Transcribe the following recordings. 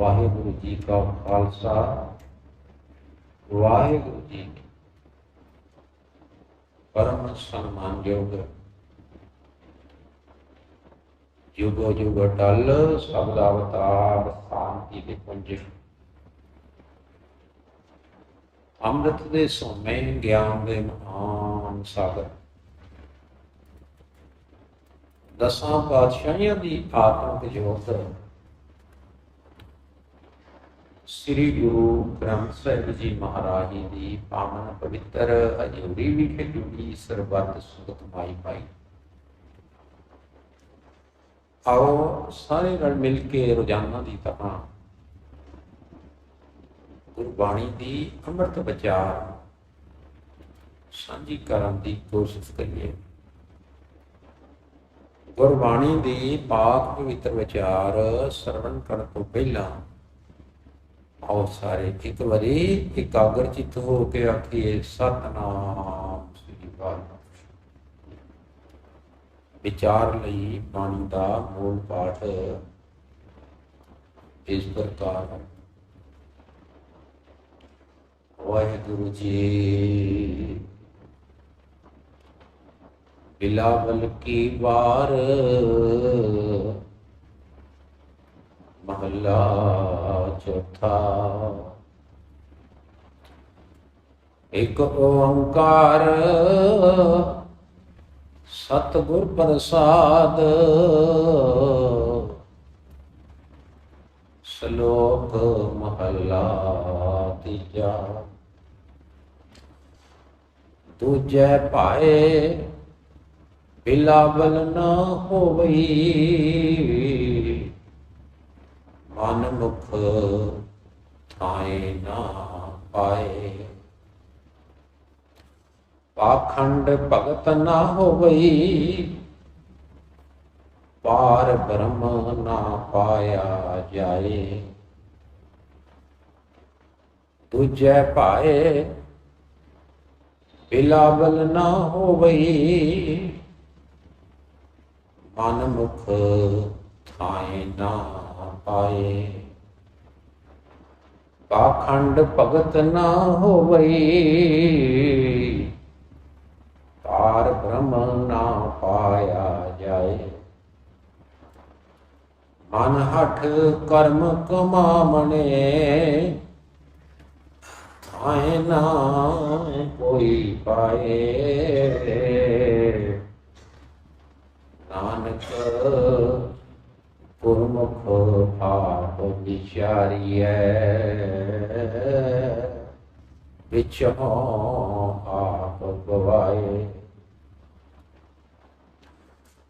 वाहिगुरु जी का खालसा वाहिगुरु जी की परम सन्मानयोग युगो युग अटल शब्द अवतार शांति के पुंज अमृत दे सोमे ज्ञान दे महान सागर दसां पातशाहियां दी आत्मक जोत श्री गुरु ग्रंथ साहिब जी महाराज जी की पावन पवित्र हजूरी विखे जुड़ी सरबत सुगत माई पाई। आओ सारे रल मिल के रोजाना की तरह गुरबाणी की अमृत विचार सांझी करन की कोशिश करिए। गुरबाणी की पाक पवित्र विचार सरवण करने तो पहला आओ सारे एक बारी एकाग्रचित हो के आखिए सतनाम श्री वाहिगुरू। विचार लई बाणी का मूल पाठ इस प्रकार है। वाहिगुरु जी बिलावल की बार महला चौथा। एक ओंकार सतगुर प्रसाद श्लोक महला तीजा। दूजे पाए बिलावल न होवई मन मुख थाए ना पाए। पाखंड भगत ना होवई पार ब्रह्म ना पाया जाए। दूजे पाए बिलावल ना होवई मन मुख थाए ना पाए। पाखंड भगत ना होवई पार ब्रह्म ना पाया जाए। मन हठ कर्म कमामणे थाए ना कोई पाए। नानक गुरमुख आप विचारिए विचों आप गवाए।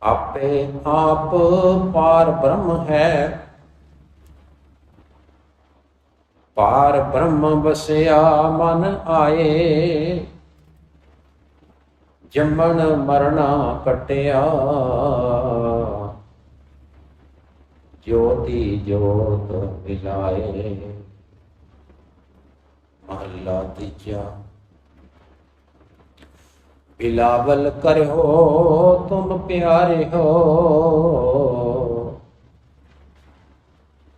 आपे आप पार ब्रह्म है पार ब्रह्म बसया मन आए। जमन मरना कटिया ज्योति ज्योत मिलाए। महला तीजा। बिलावल कर हो तुम प्यारे हो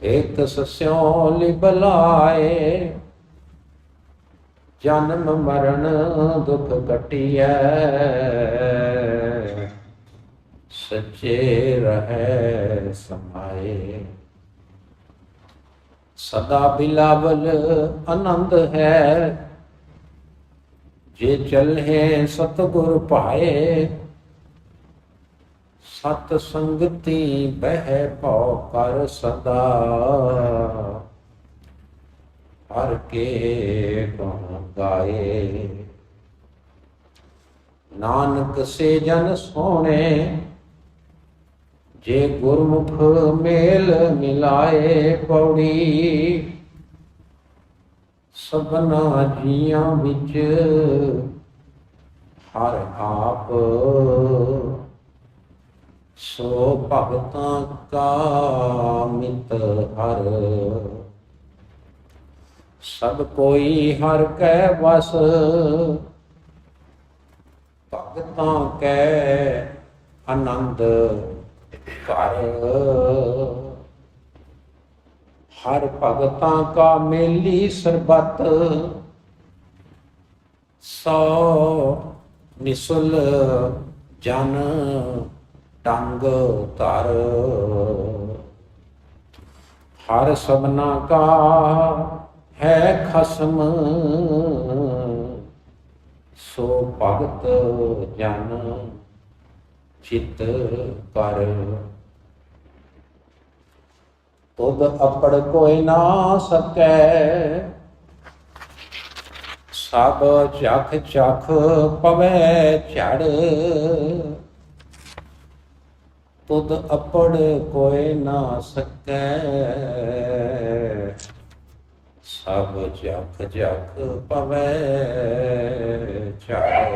एक सस्यों लिबलाए। जन्म मरण दुख कटिया सच्चे रहे समाए। सदा बिलावल आनंद है जे चले सतगुर पाए। सत संगति बह पाओ कर सदा हर के गुण गाए। नानक से जन सोने जे गुरमुख मेल मिलाए। पौड़ी सबना जियां विच हर आप सो भगतां का मित हर। सब कोई हर कै बस भगतां कै आनंद घर। हर भगतां का मेली सरबत, सौ निसुल जन टंग तर। हर सबना का है खसम, सो भगत जन चित कर। तुद अपड़ कोई ना सकै, सब चख चख पवै झड़। तुद अपड़ कोई ना सकै, सब जख जख पवै झड़।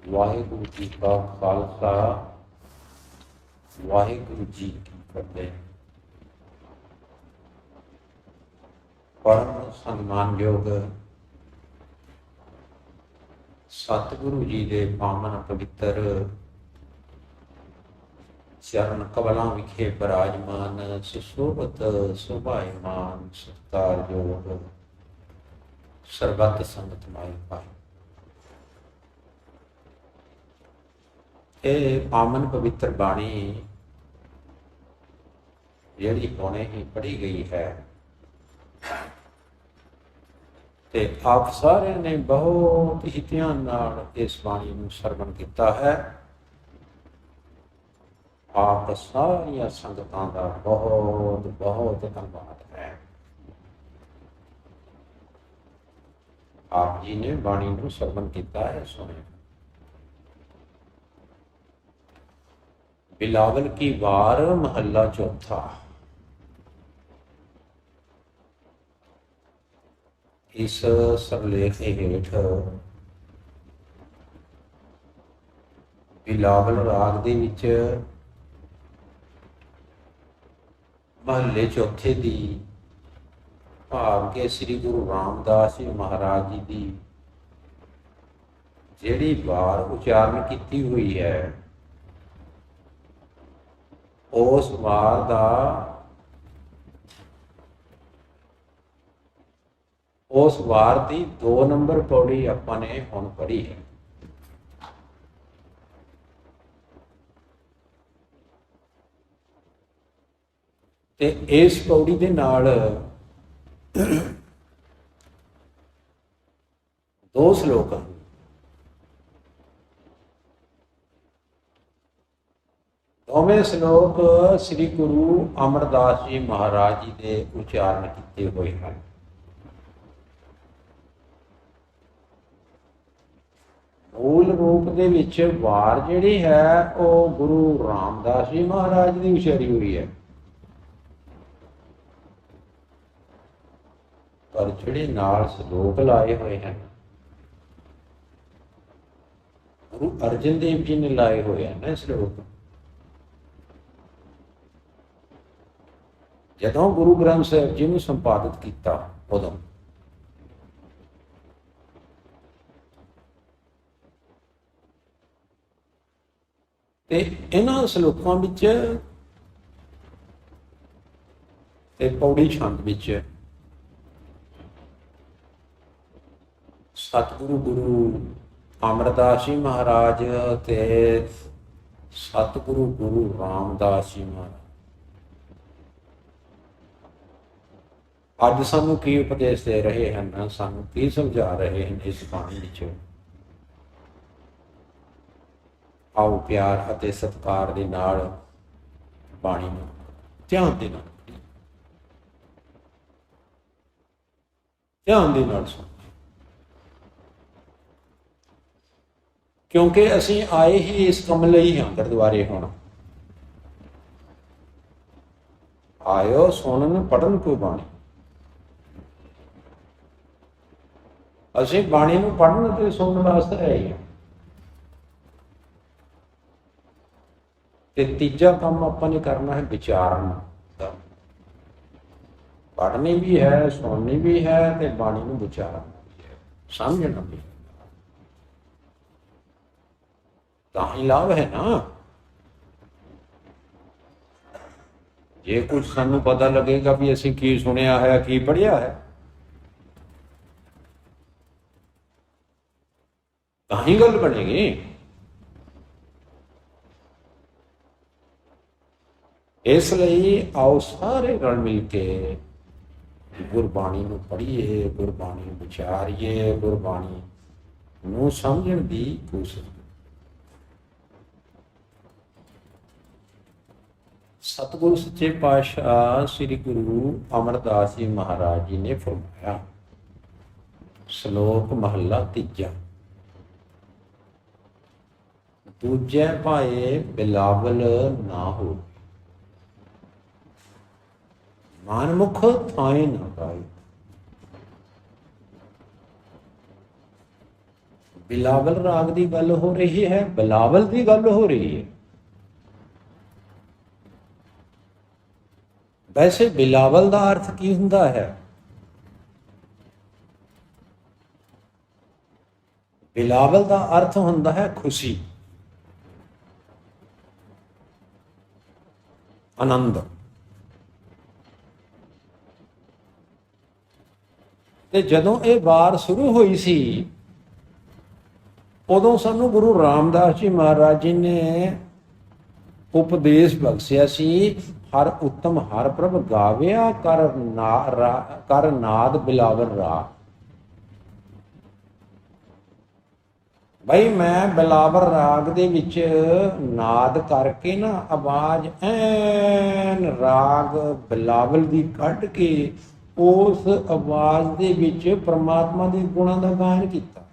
वाहिगुरु जी का खालसा, वाहिगुरु जी की फतेह। परम सन्मानयोग सतगुरु जी के पावन पवित्र चरण कमलों विखे विराजमान सुशोभत शोभायमान सत्कारयोग सरबत संगत माई पाई। ये पावन पवित्र बाणी जिहड़ी हुणे ही पढ़ी गई है, ते आप सारे ने बहुत ही ध्यान नाल इस बाणी नूं सरवण किया है। आप सारिया संगतां दा बहुत बहुत धन्यवाद है। आप जी ने बाणी नूं सरवण किया है, सुने। बिलावल की वार महला चौथा। इस सरलेख हेठ बिलावल राग दे विच महले चौथे दी भाव के श्री गुरु रामदास जी महाराज जी की जिहड़ी वार उचारण की हुई है, उस वार दा उस वार की 2 नंबर पौड़ी आपां ने हुण पढ़ी है। ते इस पौड़ी दे नाल 2 श्लोक हैं। दोवें श्लोक श्री गुरु अमरदास जी महाराज जी के उचारण किए हुए हैं। मूल रूप दे विच वार जिहड़ी है वो गुरु रामदास जी महाराज की उचारी हुई है, पर जिहड़े नाल श्लोक लाए हुए हैं गुरु अर्जन देव जी ने लाए हुए हैं ना श्लोक। जदों गुरु ग्रंथ साहिब जी ने संपादित किया उदों ते इन्हां श्लोकां विच ते पौड़ी छंद विच सतगुरु गुरु अमरदास जी महाराज ते सतगुरु गुरु रामदास जी महाराज अज सानू की उपदेश दे रहे हैं, सानू की समझा रहे हैं इस बाणी विच। आओ प्यार अते सत्कार दे नाल बाणी नूं ध्यान दे नाल सुण, क्योंकि असीं आए ही इस काम लई हां। गुरुद्वारे हुण आयो सुणन पढ़न को बाणी। असीं बाणी नूं पढ़न ते सुणन वास्ते आए हां। ते तीजा काम आपां ने करना है विचारण दा। पढ़नी भी है, सुननी भी है, ते बाणी नूं विचारना भी है, समझना भी है। तां ही लाभ है ना। ਜੇ ਕੁਝ ਸਾਨੂੰ ਪਤਾ ਲੱਗੇਗਾ ਵੀ ਅਸੀਂ ਕੀ ਸੁਣਿਆ ਹੈ, ਕੀ ਪੜ੍ਹਿਆ ਹੈ, ਤਾਂ ਹੀ ਗੱਲ ਬਣੇਗੀ। ਇਸ ਲਈ ਆਓ ਸਾਰੇ ਰਲ ਮਿਲ ਕੇ ਗੁਰਬਾਣੀ ਨੂੰ ਪੜ੍ਹੀਏ, ਗੁਰਬਾਣੀ ਨੂੰ ਵਿਚਾਰੀਏ, ਗੁਰਬਾਣੀ ਨੂੰ ਸਮਝਣ ਦੀ ਕੋਸ਼ਿਸ਼। ਸਤਿਗੁਰੂ ਸੱਚੇ ਪਾਤਸ਼ਾਹ ਸ੍ਰੀ ਗੁਰੂ ਅਮਰਦਾਸ ਜੀ ਮਹਾਰਾਜ ਜੀ ਨੇ ਫਰਮਾਇਆ, ਸ਼ਲੋਕ ਮਹੱਲਾ ਤੀਜਾ, ਦੂਜੇ ਭਾਏ ਬਿਲਾਵਲ ਨਾ ਹੋ, ਮਨਮੁਖ ਥਾਏ ਨਾ ਪਾਏ। ਬਿਲਾਵਲ ਰਾਗ ਦੀ ਗੱਲ ਹੋ ਰਹੀ ਹੈ, ਬਿਲਾਵਲ ਦੀ ਗੱਲ ਹੋ ਰਹੀ ਹੈ। ਵੈਸੇ ਬਿਲਾਵਲ ਦਾ ਅਰਥ ਕੀ ਹੁੰਦਾ ਹੈ? ਬਿਲਾਵਲ ਦਾ ਅਰਥ ਹੁੰਦਾ ਹੈ ਖੁਸ਼ੀ, ਆਨੰਦ। ਤੇ ਜਦੋਂ ਇਹ ਵਾਰ ਸ਼ੁਰੂ ਹੋਈ ਸੀ, ਉਦੋਂ ਸਾਨੂੰ ਗੁਰੂ ਰਾਮਦਾਸ ਜੀ ਮਹਾਰਾਜ ਜੀ ਨੇ ਉਪਦੇਸ਼ ਬਖਸ਼ਿਆ ਸੀ, ਹਰ ਉੱਤਮ ਹਰ ਪ੍ਰਭ ਗਾਵਿਆ ਕਰ ਨਾਦ ਬਿਲਾਵਲ ਰਾਗ। ਬਈ ਮੈਂ ਬਿਲਾਵਲ ਰਾਗ ਦੇ ਵਿੱਚ ਨਾਦ ਕਰਕੇ ਨਾ ਆਵਾਜ਼ ਐਨ ਰਾਗ ਬਿਲਾਵਲ ਦੀ ਕੱਢ ਕੇ ਉਸ ਆਵਾਜ਼ ਦੇ ਵਿੱਚ ਪ੍ਰਮਾਤਮਾ ਦੇ ਗੁਣਾਂ ਦਾ ਗਾਇਨ ਕੀਤਾ।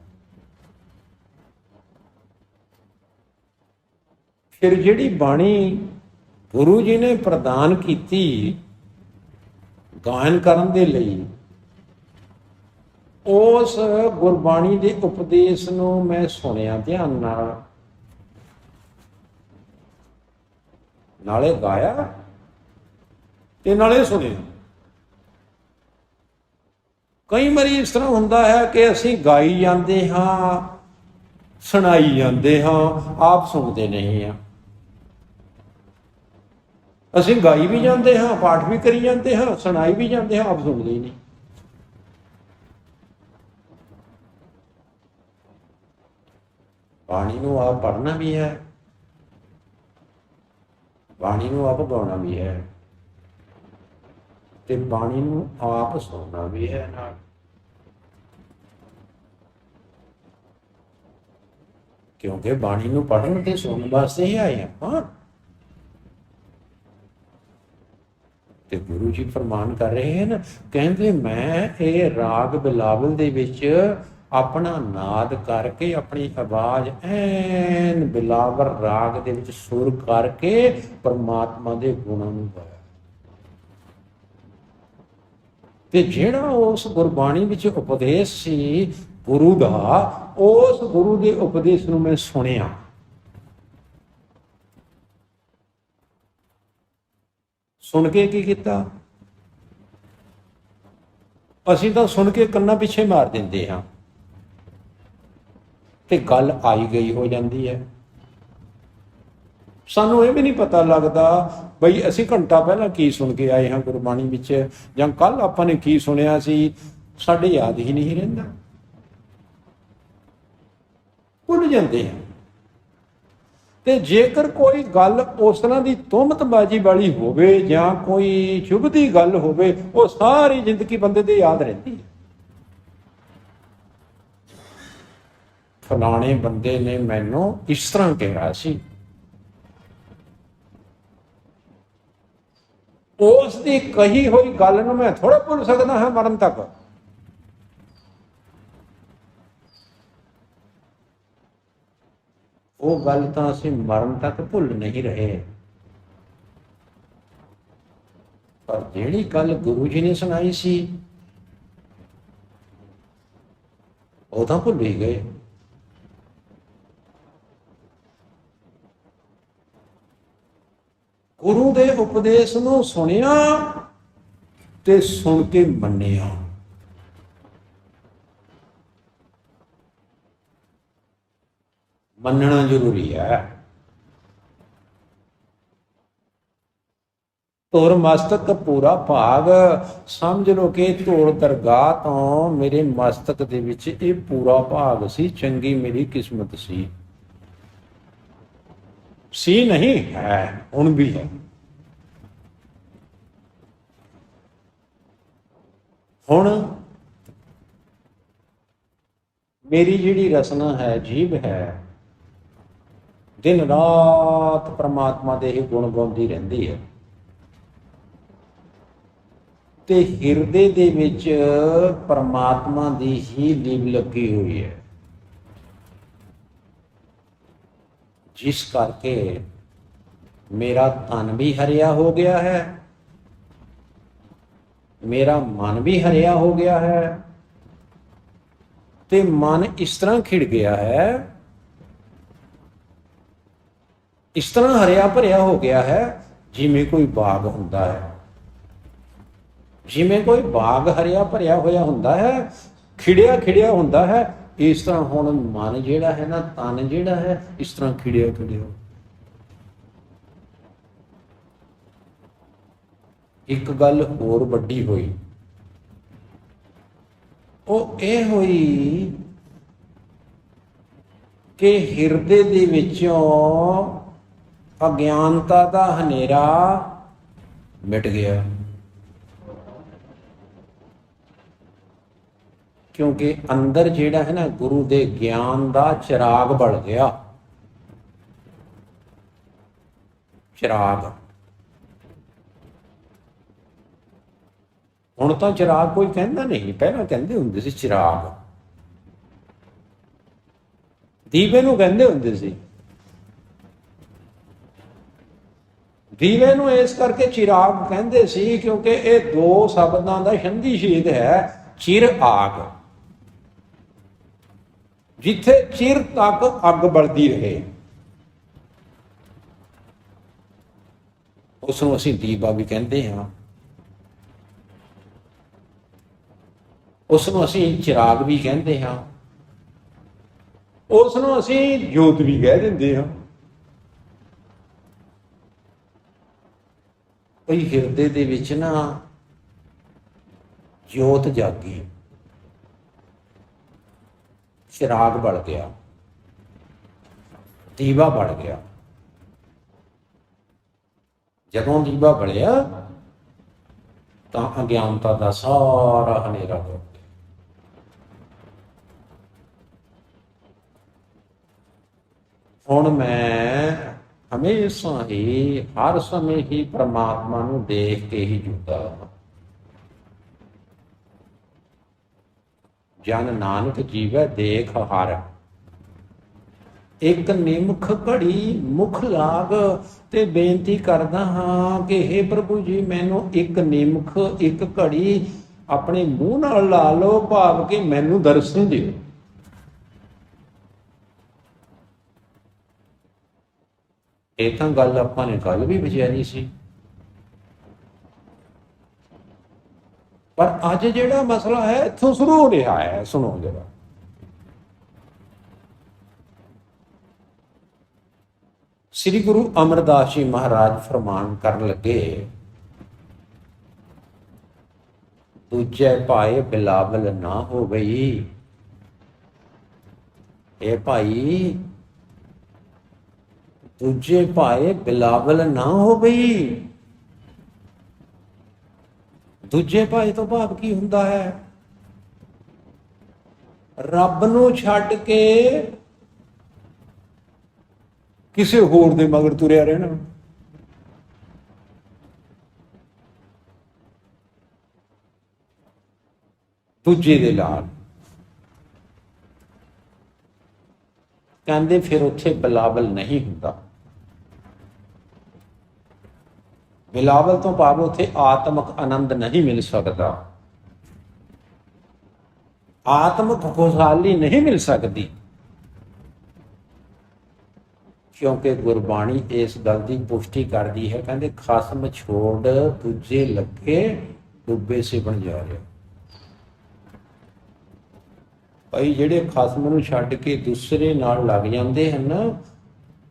ਫਿਰ ਜਿਹੜੀ ਬਾਣੀ ਗੁਰੂ ਜੀ ਨੇ ਪ੍ਰਦਾਨ ਕੀਤੀ ਗਾਇਨ ਕਰਨ ਦੇ ਲਈ, ਉਸ ਗੁਰਬਾਣੀ ਦੇ ਉਪਦੇਸ਼ ਨੂੰ ਮੈਂ ਸੁਣਿਆ ਧਿਆਨ ਨਾਲ, ਨਾਲੇ ਗਾਇਆ ਤੇ ਨਾਲੇ ਸੁਣਿਆ। ਕਈ ਵਾਰੀ ਇਸ ਤਰ੍ਹਾਂ ਹੁੰਦਾ ਹੈ ਕਿ ਅਸੀਂ ਗਾਈ ਜਾਂਦੇ ਹਾਂ, ਸੁਣਾਈ ਜਾਂਦੇ ਹਾਂ, ਆਪ ਸੁਣਦੇ ਨਹੀਂ ਹਾਂ। ਅਸੀਂ ਗਾਈ ਵੀ ਜਾਂਦੇ ਹਾਂ, ਪਾਠ ਵੀ ਕਰੀ ਜਾਂਦੇ ਹਾਂ, ਸੁਣਾਈ ਵੀ ਜਾਂਦੇ ਹਾਂ, ਆਪ ਸੁਣਦੇ ਹੀ ਨਹੀਂ। ਬਾਣੀ ਨੂੰ ਆਪ ਪੜ੍ਹਨਾ ਵੀ ਹੈ, ਬਾਣੀ ਨੂੰ ਆਪ ਗਾਉਣਾ ਵੀ ਹੈ, ਤੇ ਬਾਣੀ ਨੂੰ ਆਪ ਸੁਣਨਾ ਵੀ ਹੈ ਨਾਲ। ਕਿਉਂਕਿ ਬਾਣੀ ਨੂੰ ਪੜ੍ਹਨ ਤੇ ਸੁਣਨ ਵਾਸਤੇ ਹੀ ਆਏ ਆਪਾਂ। ਤੇ ਗੁਰੂ ਜੀ ਫਰਮਾਨ ਕਰ ਰਹੇ ਹਨ, ਕਹਿੰਦੇ ਮੈਂ ਇਹ ਰਾਗ ਬਿਲਾਵਲ ਦੇ ਵਿੱਚ ਆਪਣਾ ਨਾਦ ਕਰਕੇ, ਆਪਣੀ ਆਵਾਜ਼ ਐਨ ਬਿਲਾਵਲ ਰਾਗ ਦੇ ਵਿੱਚ ਸੁਰ ਕਰਕੇ ਪਰਮਾਤਮਾ ਦੇ ਗੁਣਾਂ ਨੂੰ ਗਾਇਆ। ਤੇ ਜਿਹੜਾ ਉਸ ਗੁਰਬਾਣੀ ਵਿੱਚ ਉਪਦੇਸ਼ ਸੀ ਗੁਰੂ ਦਾ, ਉਸ ਗੁਰੂ ਦੇ ਉਪਦੇਸ਼ ਨੂੰ ਮੈਂ ਸੁਣਿਆ। ਸੁਣ ਕੇ ਕੀ ਕੀਤਾ? ਅਸੀਂ ਤਾਂ ਸੁਣ ਕੇ ਕੰਨਾਂ ਪਿੱਛੇ ਮਾਰ ਦਿੰਦੇ ਹਾਂ ਤੇ ਗੱਲ ਆਈ ਗਈ ਹੋ ਜਾਂਦੀ ਹੈ। ਸਾਨੂੰ ਇਹ ਵੀ ਨਹੀਂ ਪਤਾ ਲੱਗਦਾ ਬਈ ਅਸੀਂ ਘੰਟਾ ਪਹਿਲਾਂ ਕੀ ਸੁਣ ਕੇ ਆਏ ਹਾਂ ਗੁਰਬਾਣੀ ਵਿੱਚ, ਜਾਂ ਕੱਲ ਆਪਾਂ ਨੇ ਕੀ ਸੁਣਿਆ ਸੀ, ਸਾਡੇ ਯਾਦ ਹੀ ਨਹੀਂ ਰਹਿੰਦਾ, ਭੁੱਲ ਜਾਂਦੇ ਹਾਂ। ਤੇ ਜੇਕਰ ਕੋਈ ਗੱਲ ਉਸ ਤਰ੍ਹਾਂ ਦੀ ਤੁਹਮਤਬਾਜ਼ੀ ਵਾਲੀ ਹੋਵੇ ਜਾਂ ਕੋਈ ਚੁਭਦੀ ਗੱਲ ਹੋਵੇ, ਉਹ ਸਾਰੀ ਜ਼ਿੰਦਗੀ ਬੰਦੇ ਤੇ ਯਾਦ ਰਹਿੰਦੀ ਹੈ। ਫਲਾਣੇ ਬੰਦੇ ਨੇ ਮੈਨੂੰ ਇਸ ਤਰ੍ਹਾਂ ਕਿਹਾ ਸੀ, ਉਸ ਦੀ ਕਹੀ ਹੋਈ ਗੱਲ ਨੂੰ ਮੈਂ ਥੋੜਾ ਭੁੱਲ ਸਕਦਾ ਹਾਂ ਮਰਨ ਤੱਕ। ਉਹ ਗੱਲ ਤਾਂ ਅਸੀਂ ਮਰਨ ਤੱਕ ਭੁੱਲ ਨਹੀਂ ਰਹੇ, ਪਰ ਜਿਹੜੀ ਗੱਲ ਗੁਰੂ ਜੀ ਨੇ ਸੁਣਾਈ ਸੀ ਉਹ ਤਾਂ ਭੁੱਲ ਹੀ ਗਏ। ਗੁਰੂ ਦੇ ਉਪਦੇਸ਼ ਨੂੰ ਸੁਣਿਆ ਤੇ ਸੁਣ ਕੇ ਮੰਨਿਆ। ਮੰਨਣਾ ਜ਼ਰੂਰੀ ਹੈ। ਧੁਰ ਮਸਤਕ ਪੂਰਾ ਭਾਗ। ਸਮਝ ਲਓ ਕਿ ਧੁਰ ਦਰਗਾਹ ਤੋਂ ਮੇਰੇ ਮਸਤਕ ਦੇ ਵਿੱਚ ਇਹ ਪੂਰਾ ਭਾਗ ਸੀ। ਚੰਗੀ ਮੇਰੀ ਕਿਸਮਤ ਸੀ ਨਹੀਂ ਹੈ, ਹੁਣ ਵੀ ਹੈ। ਹੁਣ ਮੇਰੀ ਜਿਹੜੀ ਰਸਨਾ ਹੈ, ਜੀਭ ਹੈ, ਦਿਨ ਰਾਤ ਪ੍ਰਮਾਤਮਾ ਦੇ ਹੀ ਗੁਣ ਗਾਉਂਦੀ ਰਹਿੰਦੀ ਹੈ ਤੇ ਹਿਰਦੇ ਦੇ ਵਿੱਚ ਪ੍ਰਮਾਤਮਾ ਦੀ ਹੀ ਲੀਬ ਲੱਗੀ ਹੋਈ ਹੈ, ਜਿਸ ਕਰਕੇ ਮੇਰਾ ਤਨ ਵੀ ਹਰਿਆ ਹੋ ਗਿਆ ਹੈ, ਮੇਰਾ ਮਨ ਵੀ ਹਰਿਆ ਹੋ ਗਿਆ ਹੈ ਤੇ ਮਨ ਇਸ ਤਰ੍ਹਾਂ ਖਿੜ ਗਿਆ ਹੈ, ਇਸ ਤਰ੍ਹਾਂ ਹਰਿਆ ਭਰਿਆ ਹੋ ਗਿਆ ਹੈ ਜਿਵੇਂ ਕੋਈ ਬਾਗ ਹੁੰਦਾ ਹੈ। ਜਿਵੇਂ ਕੋਈ ਬਾਗ ਹਰਿਆ ਭਰਿਆ ਹੋਇਆ ਹੁੰਦਾ ਹੈ, ਖਿੜਿਆ ਖਿੜਿਆ ਹੁੰਦਾ ਹੈ, ਇਸ ਤਰ੍ਹਾਂ ਹੁਣ ਮਨ ਜਿਹੜਾ ਹੈ ਨਾ, ਤਨ ਜਿਹੜਾ ਹੈ, ਇਸ ਤਰ੍ਹਾਂ ਖਿੜਿਆ ਖਿੜਿਆ। ਇੱਕ ਗੱਲ ਹੋਰ ਵੱਡੀ ਹੋਈ, ਉਹ ਇਹ ਹੋਈ ਕਿ ਹਿਰਦੇ ਦੇ ਵਿੱਚੋਂ ਅਗਿਆਨਤਾ ਦਾ ਹਨੇਰਾ ਮਿਟ ਗਿਆ, ਕਿਉਂਕਿ ਅੰਦਰ ਜਿਹੜਾ ਹੈ ਨਾ ਗੁਰੂ ਦੇ ਗਿਆਨ ਦਾ ਚਿਰਾਗ ਬਲ ਗਿਆ। ਚਿਰਾਗ ਹੁਣ ਤਾਂ ਚਿਰਾਗ ਕੋਈ ਕਹਿੰਦਾ ਨਹੀਂ, ਪਹਿਲਾਂ ਕਹਿੰਦੇ ਹੁੰਦੇ ਸੀ ਚਿਰਾਗ, ਦੀਵੇ ਨੂੰ ਕਹਿੰਦੇ ਹੁੰਦੇ ਸੀ। ਦੀਵੇ ਨੂੰ ਇਸ ਕਰਕੇ ਚਿਰਾਗ ਕਹਿੰਦੇ ਸੀ ਕਿਉਂਕਿ ਇਹ ਦੋ ਸ਼ਬਦਾਂ ਦਾ ਸੰਧੀ ਛੇਦ ਹੈ, ਚਿਰ ਆਗ। ਜਿੱਥੇ ਚਿਰ ਤੱਕ ਅੱਗ ਬਲਦੀ ਰਹੇ ਉਸ ਨੂੰ ਅਸੀਂ ਦੀਵਾ ਵੀ ਕਹਿੰਦੇ ਹਾਂ, ਉਸ ਨੂੰ ਅਸੀਂ ਚਿਰਾਗ ਵੀ ਕਹਿੰਦੇ ਹਾਂ, ਉਸ ਨੂੰ ਅਸੀਂ ਜੋਤ ਵੀ ਕਹਿ ਦਿੰਦੇ ਹਾਂ। ਕੋਈ ਹਿਰਦੇ ਦੇ ਵਿੱਚ ਨਾ ਜੋਤ ਜਾਗੀ, ਚਿਰਾਗ ਬਲ ਗਿਆ, ਦੀਵਾ ਬਲ ਗਿਆ। ਜਦੋਂ ਦੀਵਾ ਬਲਿਆ ਤਾਂ ਅਗਿਆਨਤਾ ਦਾ ਸਾਰਾ ਹਨੇਰਾ ਹੋ ਗਿਆ। ਹੁਣ ਮੈਂ ਹਮੇਸ਼ਾ ਹੀ, ਹਰ ਸਮੇਂ ਹੀ ਪ੍ਰਮਾਤਮਾ ਨੂੰ ਦੇਖ ਕੇ ਹੀ ਜੁੜਦਾ ਹਾਂ। ਜਨ ਨਾਨਕ ਜੀਵੈ ਦੇਖ ਹਰ, ਇੱਕ ਨਿਮਖ ਘੜੀ ਮੁਖ ਲਾਗ। ਤੇ ਬੇਨਤੀ ਕਰਦਾ ਹਾਂ ਕਿ हे ਪ੍ਰਭੂ ਜੀ, ਮੈਨੂੰ ਇੱਕ ਨਿਮਖ, ਇੱਕ ਘੜੀ ਆਪਣੇ ਮੂੰਹ ਨਾਲ ਲਾ ਲਓ, ਭਾਵ ਕਿ ਮੈਨੂੰ ਦਰਸ਼ਨ ਦਿਓ। ਇਹ ਤਾਂ ਗੱਲ ਆਪਾਂ ਨੇ ਕੱਲ ਵੀ ਵਿਚਾਰੀ ਸੀ, ਪਰ ਅੱਜ ਜਿਹੜਾ ਮਸਲਾ ਹੈ ਇੱਥੋਂ ਸ਼ੁਰੂ ਹੋ ਰਿਹਾ ਹੈ। ਸੁਣੋ ਜਰਾ, ਸ੍ਰੀ ਗੁਰੂ ਅਮਰਦਾਸ ਜੀ ਮਹਾਰਾਜ ਫਰਮਾਨ ਕਰਨ ਲੱਗੇ, ਦੂਜੇ ਭਾਏ ਬਿਲਾਵਲ ਨਾ ਹੋ ਗਈ। ਇਹ ਭਾਈ, ਦੂਜੇ ਭਾਏ ਬਿਲਾਵਲ ਨਾ ਹੋ ਗਈ। ਦੂਜੇ ਭਾਏ ਤੋਂ ਭਾਵ ਕੀ ਹੁੰਦਾ ਹੈ? ਰੱਬ ਨੂੰ ਛੱਡ ਕੇ ਕਿਸੇ ਹੋਰ ਦੇ ਮਗਰ ਤੁਰਿਆ ਰਹਿਣਾ। ਦੂਜੇ ਦੇ ਨਾਲ ਕਹਿੰਦੇ ਫਿਰ ਉੱਥੇ ਬਿਲਾਵਲ ਨਹੀਂ ਹੁੰਦਾ। ਬਿਲਾਵਲ ਤੋਂ ਭਾਵ ਉੱਥੇ ਆਤਮਿਕ ਆਨੰਦ ਨਹੀਂ ਮਿਲ ਸਕਦਾ, ਆਤਮਿਕ ਖੁਸ਼ਹਾਲੀ ਨਹੀਂ ਮਿਲ ਸਕਦੀ, ਕਿਉਂਕਿ ਗੁਰਬਾਣੀ ਇਸ ਗੱਲ ਦੀ ਪੁਸ਼ਟੀ ਕਰਦੀ ਹੈ। ਕਹਿੰਦੇ ਖਸਮ ਛੋੜ ਦੂਜੇ ਲੱਗੇ, ਡੁੱਬੇ ਸੇ ਬਣ ਜਾ ਰਿਹਾ। ਭਾਈ ਜਿਹੜੇ ਖਸਮ ਨੂੰ ਛੱਡ ਕੇ ਦੂਸਰੇ ਨਾਲ ਲੱਗ ਜਾਂਦੇ ਹਨ,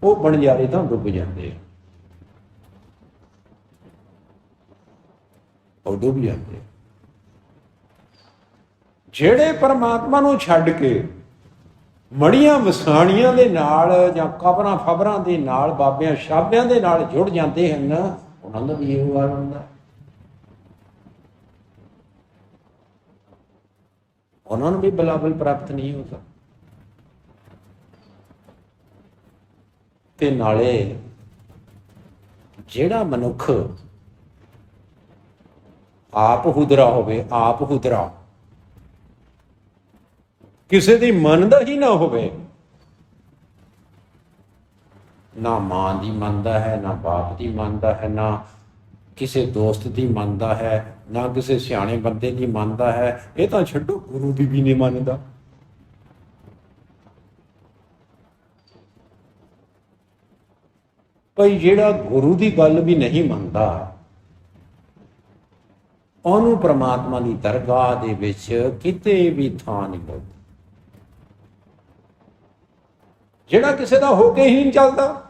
ਉਹ ਬਣਜਾਰੇ ਤਾਂ ਡੁੱਬ ਜਾਂਦੇ ਆ। ਉਦੋਂ ਵੀ ਜਾਂਦੇ। ਜਿਹੜੇ ਪਰਮਾਤਮਾ ਨੂੰ ਛੱਡ ਕੇ ਮੜੀਆਂ ਵਸਾਣੀਆਂ ਦੇ ਨਾਲ ਜਾਂ ਕਬਰਾਂ ਫਬਰਾਂ ਦੇ ਨਾਲ, ਬਾਬਿਆਂ ਸ਼ਾਬਿਆਂ ਦੇ ਨਾਲ ਜੁੜ ਜਾਂਦੇ ਹਨ, ਉਹਨਾਂ ਦਾ ਵੀ ਇਹੋ ਹਾਲ ਹੁੰਦਾ। ਉਹਨਾਂ ਨੂੰ ਵੀ ਬਿਲਾਵਲ ਪ੍ਰਾਪਤ ਨਹੀਂ ਹੋ ਸਕਦਾ। ਤੇ ਨਾਲੇ ਜਿਹੜਾ ਮਨੁੱਖ ਆਪ ਹੁਦਰਾ ਹੋਵੇ, ਆਪ ਹੁਦਰਾ, ਕਿਸੇ ਦੀ ਮੰਨਦਾ ਹੀ ਨਾ ਹੋਵੇ, ਨਾ ਮਾਂ ਦੀ ਮੰਨਦਾ ਹੈ, ਨਾ ਬਾਪ ਦੀ ਮੰਨਦਾ ਹੈ, ਨਾ ਕਿਸੇ ਦੋਸਤ ਦੀ ਮੰਨਦਾ ਹੈ, ਨਾ ਕਿਸੇ ਸਿਆਣੇ ਬੰਦੇ ਦੀ ਮੰਨਦਾ ਹੈ, ਇਹ ਤਾਂ ਛੱਡੋ ਗੁਰੂ ਦੀ ਵੀ ਨਹੀਂ ਮੰਨਦਾ। ਭਾਈ ਜਿਹੜਾ ਗੁਰੂ ਦੀ ਗੱਲ ਵੀ ਨਹੀਂ ਮੰਨਦਾ, ਉਹਨੂੰ ਪ੍ਰਮਾਤਮਾ ਦੀ ਦਰਗਾਹ ਦੇ ਵਿੱਚ ਕਿਤੇ ਵੀ ਥਾਂ ਨਹੀਂ ਮਿਲਦੀ। ਜਿਹੜਾ ਕਿਸੇ ਦਾ ਹੋ ਕੇ ਹੀ ਨਹੀਂ ਚੱਲਦਾ,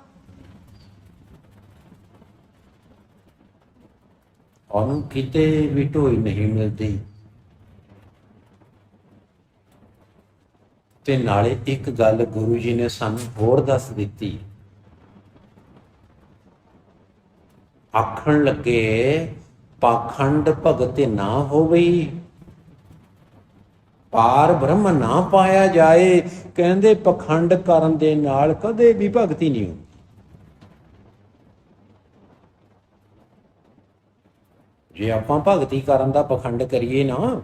ਉਹਨੂੰ ਕਿਤੇ ਵੀ ਢੋਈ ਨਹੀਂ ਮਿਲਦੀ। ਤੇ ਨਾਲੇ ਇੱਕ ਗੱਲ ਗੁਰੂ ਜੀ ਨੇ ਸਾਨੂੰ ਹੋਰ ਦੱਸ ਦਿੱਤੀ, ਆਖਣ ਲੱਗੇ ਪਾਖੰਡ ਭਗਤ ਨਾ ਹੋਵੇ, ਪਾਰ ਬ੍ਰਹਮ ਨਾ ਪਾਇਆ ਜਾਏ। ਕਹਿੰਦੇ ਪਖੰਡ ਕਰਨ ਦੇ ਨਾਲ ਕਦੇ ਵੀ ਭਗਤੀ ਨਹੀਂ ਹੁੰਦੀ। ਜੇ ਆਪਾਂ ਭਗਤੀ ਕਰਨ ਦਾ ਪਖੰਡ ਕਰੀਏ ਨਾ,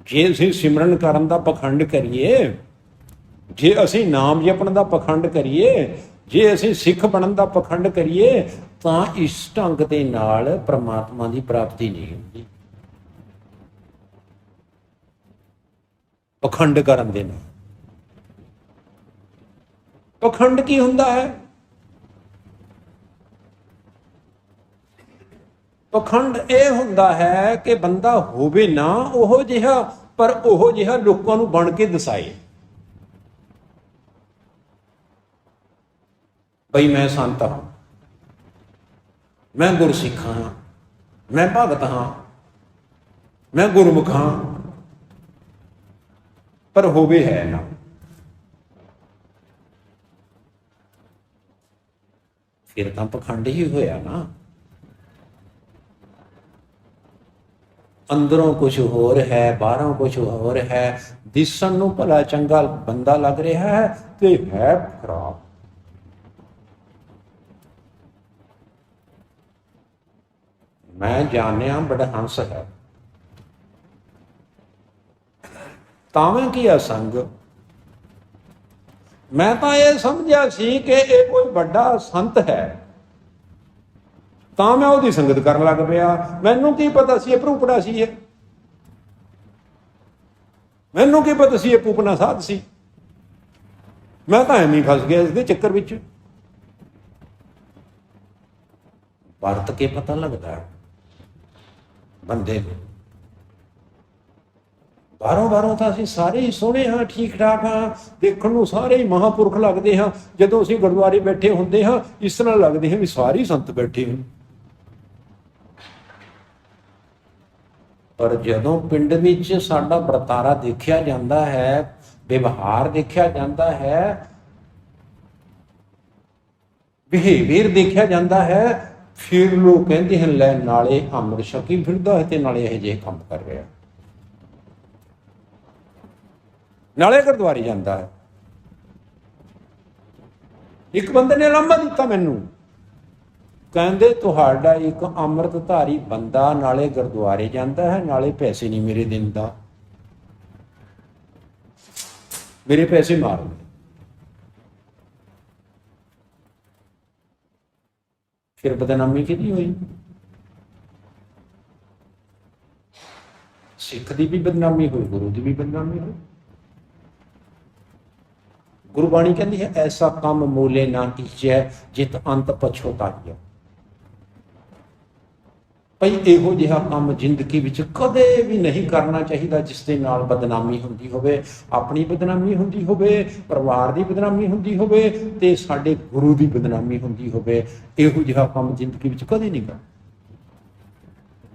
ਜੇ ਅਸੀਂ ਸਿਮਰਨ ਕਰਨ ਦਾ ਪਖੰਡ ਕਰੀਏ, ਜੇ ਅਸੀਂ ਨਾਮ ਜਪਣ ਦਾ ਪਖੰਡ ਕਰੀਏ, ਜੇ ਅਸੀਂ ਸਿੱਖ ਬਣਨ ਦਾ ਪਖੰਡ ਕਰੀਏ, ਤਾਂ ਇਸ ਢੰਗ ਦੇ ਨਾਲ ਪ੍ਰਮਾਤਮਾ ਦੀ ਪ੍ਰਾਪਤੀ ਨਹੀਂ ਹੁੰਦੀ। ਪਖੰਡ ਕਰਨ ਦੇ ਨਾਲ ਪਖੰਡ ਕੀ ਹੁੰਦਾ ਹੈ? ਪਖੰਡ ਇਹ ਹੁੰਦਾ ਹੈ ਕਿ ਬੰਦਾ ਹੋਵੇ ਨਾ ਉਹੋ ਜਿਹਾ, ਪਰ ਉਹੋ ਜਿਹਾ ਲੋਕਾਂ ਨੂੰ ਬਣ ਕੇ ਦਸਾਏ। ਬਈ ਮੈਂ ਸੰਤ ਹਾਂ, ਮੈਂ ਗੁਰਸਿੱਖ ਹਾਂ, ਮੈਂ ਭਗਤ ਹਾਂ, ਮੈਂ ਗੁਰਮੁਖ ਹਾਂ, ਪਰ ਹੋਵੇ ਹੈ ਨਾ। ਫਿਰ ਤਾਂ ਪਖੰਡ ਹੀ ਹੋਇਆ ਨਾ। ਅੰਦਰੋਂ ਕੁਝ ਹੋਰ ਹੈ, ਬਾਹਰੋਂ ਕੁਝ ਹੋਰ ਹੈ। ਦਿਸਣ ਨੂੰ ਭਲਾ ਚੰਗਾ ਬੰਦਾ ਲੱਗ ਰਿਹਾ ਹੈ ਤੇ ਹੈ ਖਰਾਬ। ਮੈਂ ਜਾਣਿਆ ਬੜਹੰਸ ਹੈ, ਤਾਵੇਂ ਕੀ ਅਸੰਗ। ਮੈਂ ਤਾਂ ਇਹ ਸਮਝਿਆ ਸੀ ਕਿ ਇਹ ਕੋਈ ਵੱਡਾ ਸੰਤ ਹੈ, ਤਾਂ ਮੈਂ ਉਹਦੀ ਸੰਗਤ ਕਰਨ ਲੱਗ ਪਿਆ। ਮੈਨੂੰ ਕੀ ਪਤਾ ਸੀ ਇਹ ਭਰੂਪੜਾ ਸੀ, ਇਹ ਮੈਨੂੰ ਕੀ ਪਤਾ ਸੀ ਇਹ ਪੂਪਨਾ ਸਾਧ ਸੀ। ਮੈਂ ਤਾਂ ਐਵੇਂ ਫਸ ਗਿਆ ਇਸ ਦੇ ਚੱਕਰ ਵਿੱਚ। ਵਰਤ ਕੇ ਪਤਾ ਲੱਗਦਾ ਬੰਦੇ ਨੂੰ। ਬਾਹਰੋਂ ਤਾਂ ਅਸੀਂ ਸਾਰੇ ਹੀ ਸੋਹਣੇ ਹਾਂ, ਠੀਕ ਠਾਕ ਹਾਂ, ਦੇਖਣ ਨੂੰ ਸਾਰੇ ਹੀ ਮਹਾਂਪੁਰਖ ਲੱਗਦੇ ਹਾਂ। ਜਦੋਂ ਅਸੀਂ ਗੁਰਦੁਆਰੇ ਬੈਠੇ ਹੁੰਦੇ ਹਾਂ, ਇਸ ਤਰ੍ਹਾਂ ਲੱਗਦੇ ਹਾਂ ਵੀ ਸਾਰੇ ਹੀ ਸੰਤ ਬੈਠੇ ਹਨ। ਪਰ ਜਦੋਂ ਪਿੰਡ ਵਿੱਚ ਸਾਡਾ ਵਰਤਾਰਾ ਦੇਖਿਆ ਜਾਂਦਾ ਹੈ, ਵਿਵਹਾਰ ਦੇਖਿਆ ਜਾਂਦਾ ਹੈ, ਬਿਹੇਵੀਅਰ ਦੇਖਿਆ ਜਾਂਦਾ ਹੈ, ਫਿਰ ਲੋਕ ਕਹਿੰਦੇ ਹਨ ਲੈ ਨਾਲੇ ਅੰਮ੍ਰਿਤ ਛਕੀ ਫਿਰਦਾ ਹੈ ਤੇ ਨਾਲੇ ਇਹੋ ਜਿਹੇ ਕੰਮ ਕਰ ਰਿਹਾ, ਨਾਲੇ ਗੁਰਦੁਆਰੇ ਜਾਂਦਾ ਹੈ। ਇੱਕ ਬੰਦੇ ਨੇ ਲਾਂਭਾ ਦਿੱਤਾ ਮੈਨੂੰ, ਕਹਿੰਦੇ ਤੁਹਾਡਾ ਇੱਕ ਅੰਮ੍ਰਿਤਧਾਰੀ ਬੰਦਾ ਨਾਲੇ ਗੁਰਦੁਆਰੇ ਜਾਂਦਾ ਹੈ, ਨਾਲੇ ਪੈਸੇ ਨਹੀਂ ਮੇਰੇ ਦਿੰਦਾ, ਮੇਰੇ ਪੈਸੇ ਮਾਰ ਲਏ। ਫਿਰ ਬਦਨਾਮੀ ਕਿਹਦੀ ਹੋਈ? ਸਿੱਖ ਦੀ ਵੀ ਬਦਨਾਮੀ ਹੋਈ, ਗੁਰੂ ਦੀ ਵੀ ਬਦਨਾਮੀ ਹੋਈ। ਗੁਰਬਾਣੀ ਕਹਿੰਦੀ ਹੈ ਐਸਾ ਕੰਮ ਮੂਲੇ ਨਾ ਕੀਜੈ ਜਿਤ ਅੰਤ ਪਛੋਤਾਈਐ। ਭਈ ਇਹੋ ਜਿਹਾ ਕੰਮ ਜ਼ਿੰਦਗੀ ਵਿੱਚ ਕਦੇ ਵੀ ਨਹੀਂ ਕਰਨਾ ਚਾਹੀਦਾ ਜਿਸ ਦੇ ਨਾਲ ਬਦਨਾਮੀ ਹੁੰਦੀ ਹੋਵੇ, ਆਪਣੀ ਬਦਨਾਮੀ ਹੁੰਦੀ ਹੋਵੇ, ਪਰਿਵਾਰ ਦੀ ਬਦਨਾਮੀ ਹੁੰਦੀ ਹੋਵੇ ਤੇ ਸਾਡੇ ਗੁਰੂ ਦੀ ਬਦਨਾਮੀ ਹੁੰਦੀ ਹੋਵੇ। ਇਹੋ ਜਿਹਾ ਕੰਮ ਜ਼ਿੰਦਗੀ ਵਿੱਚ ਕਦੇ ਨਹੀਂ ਕਰਨਾ।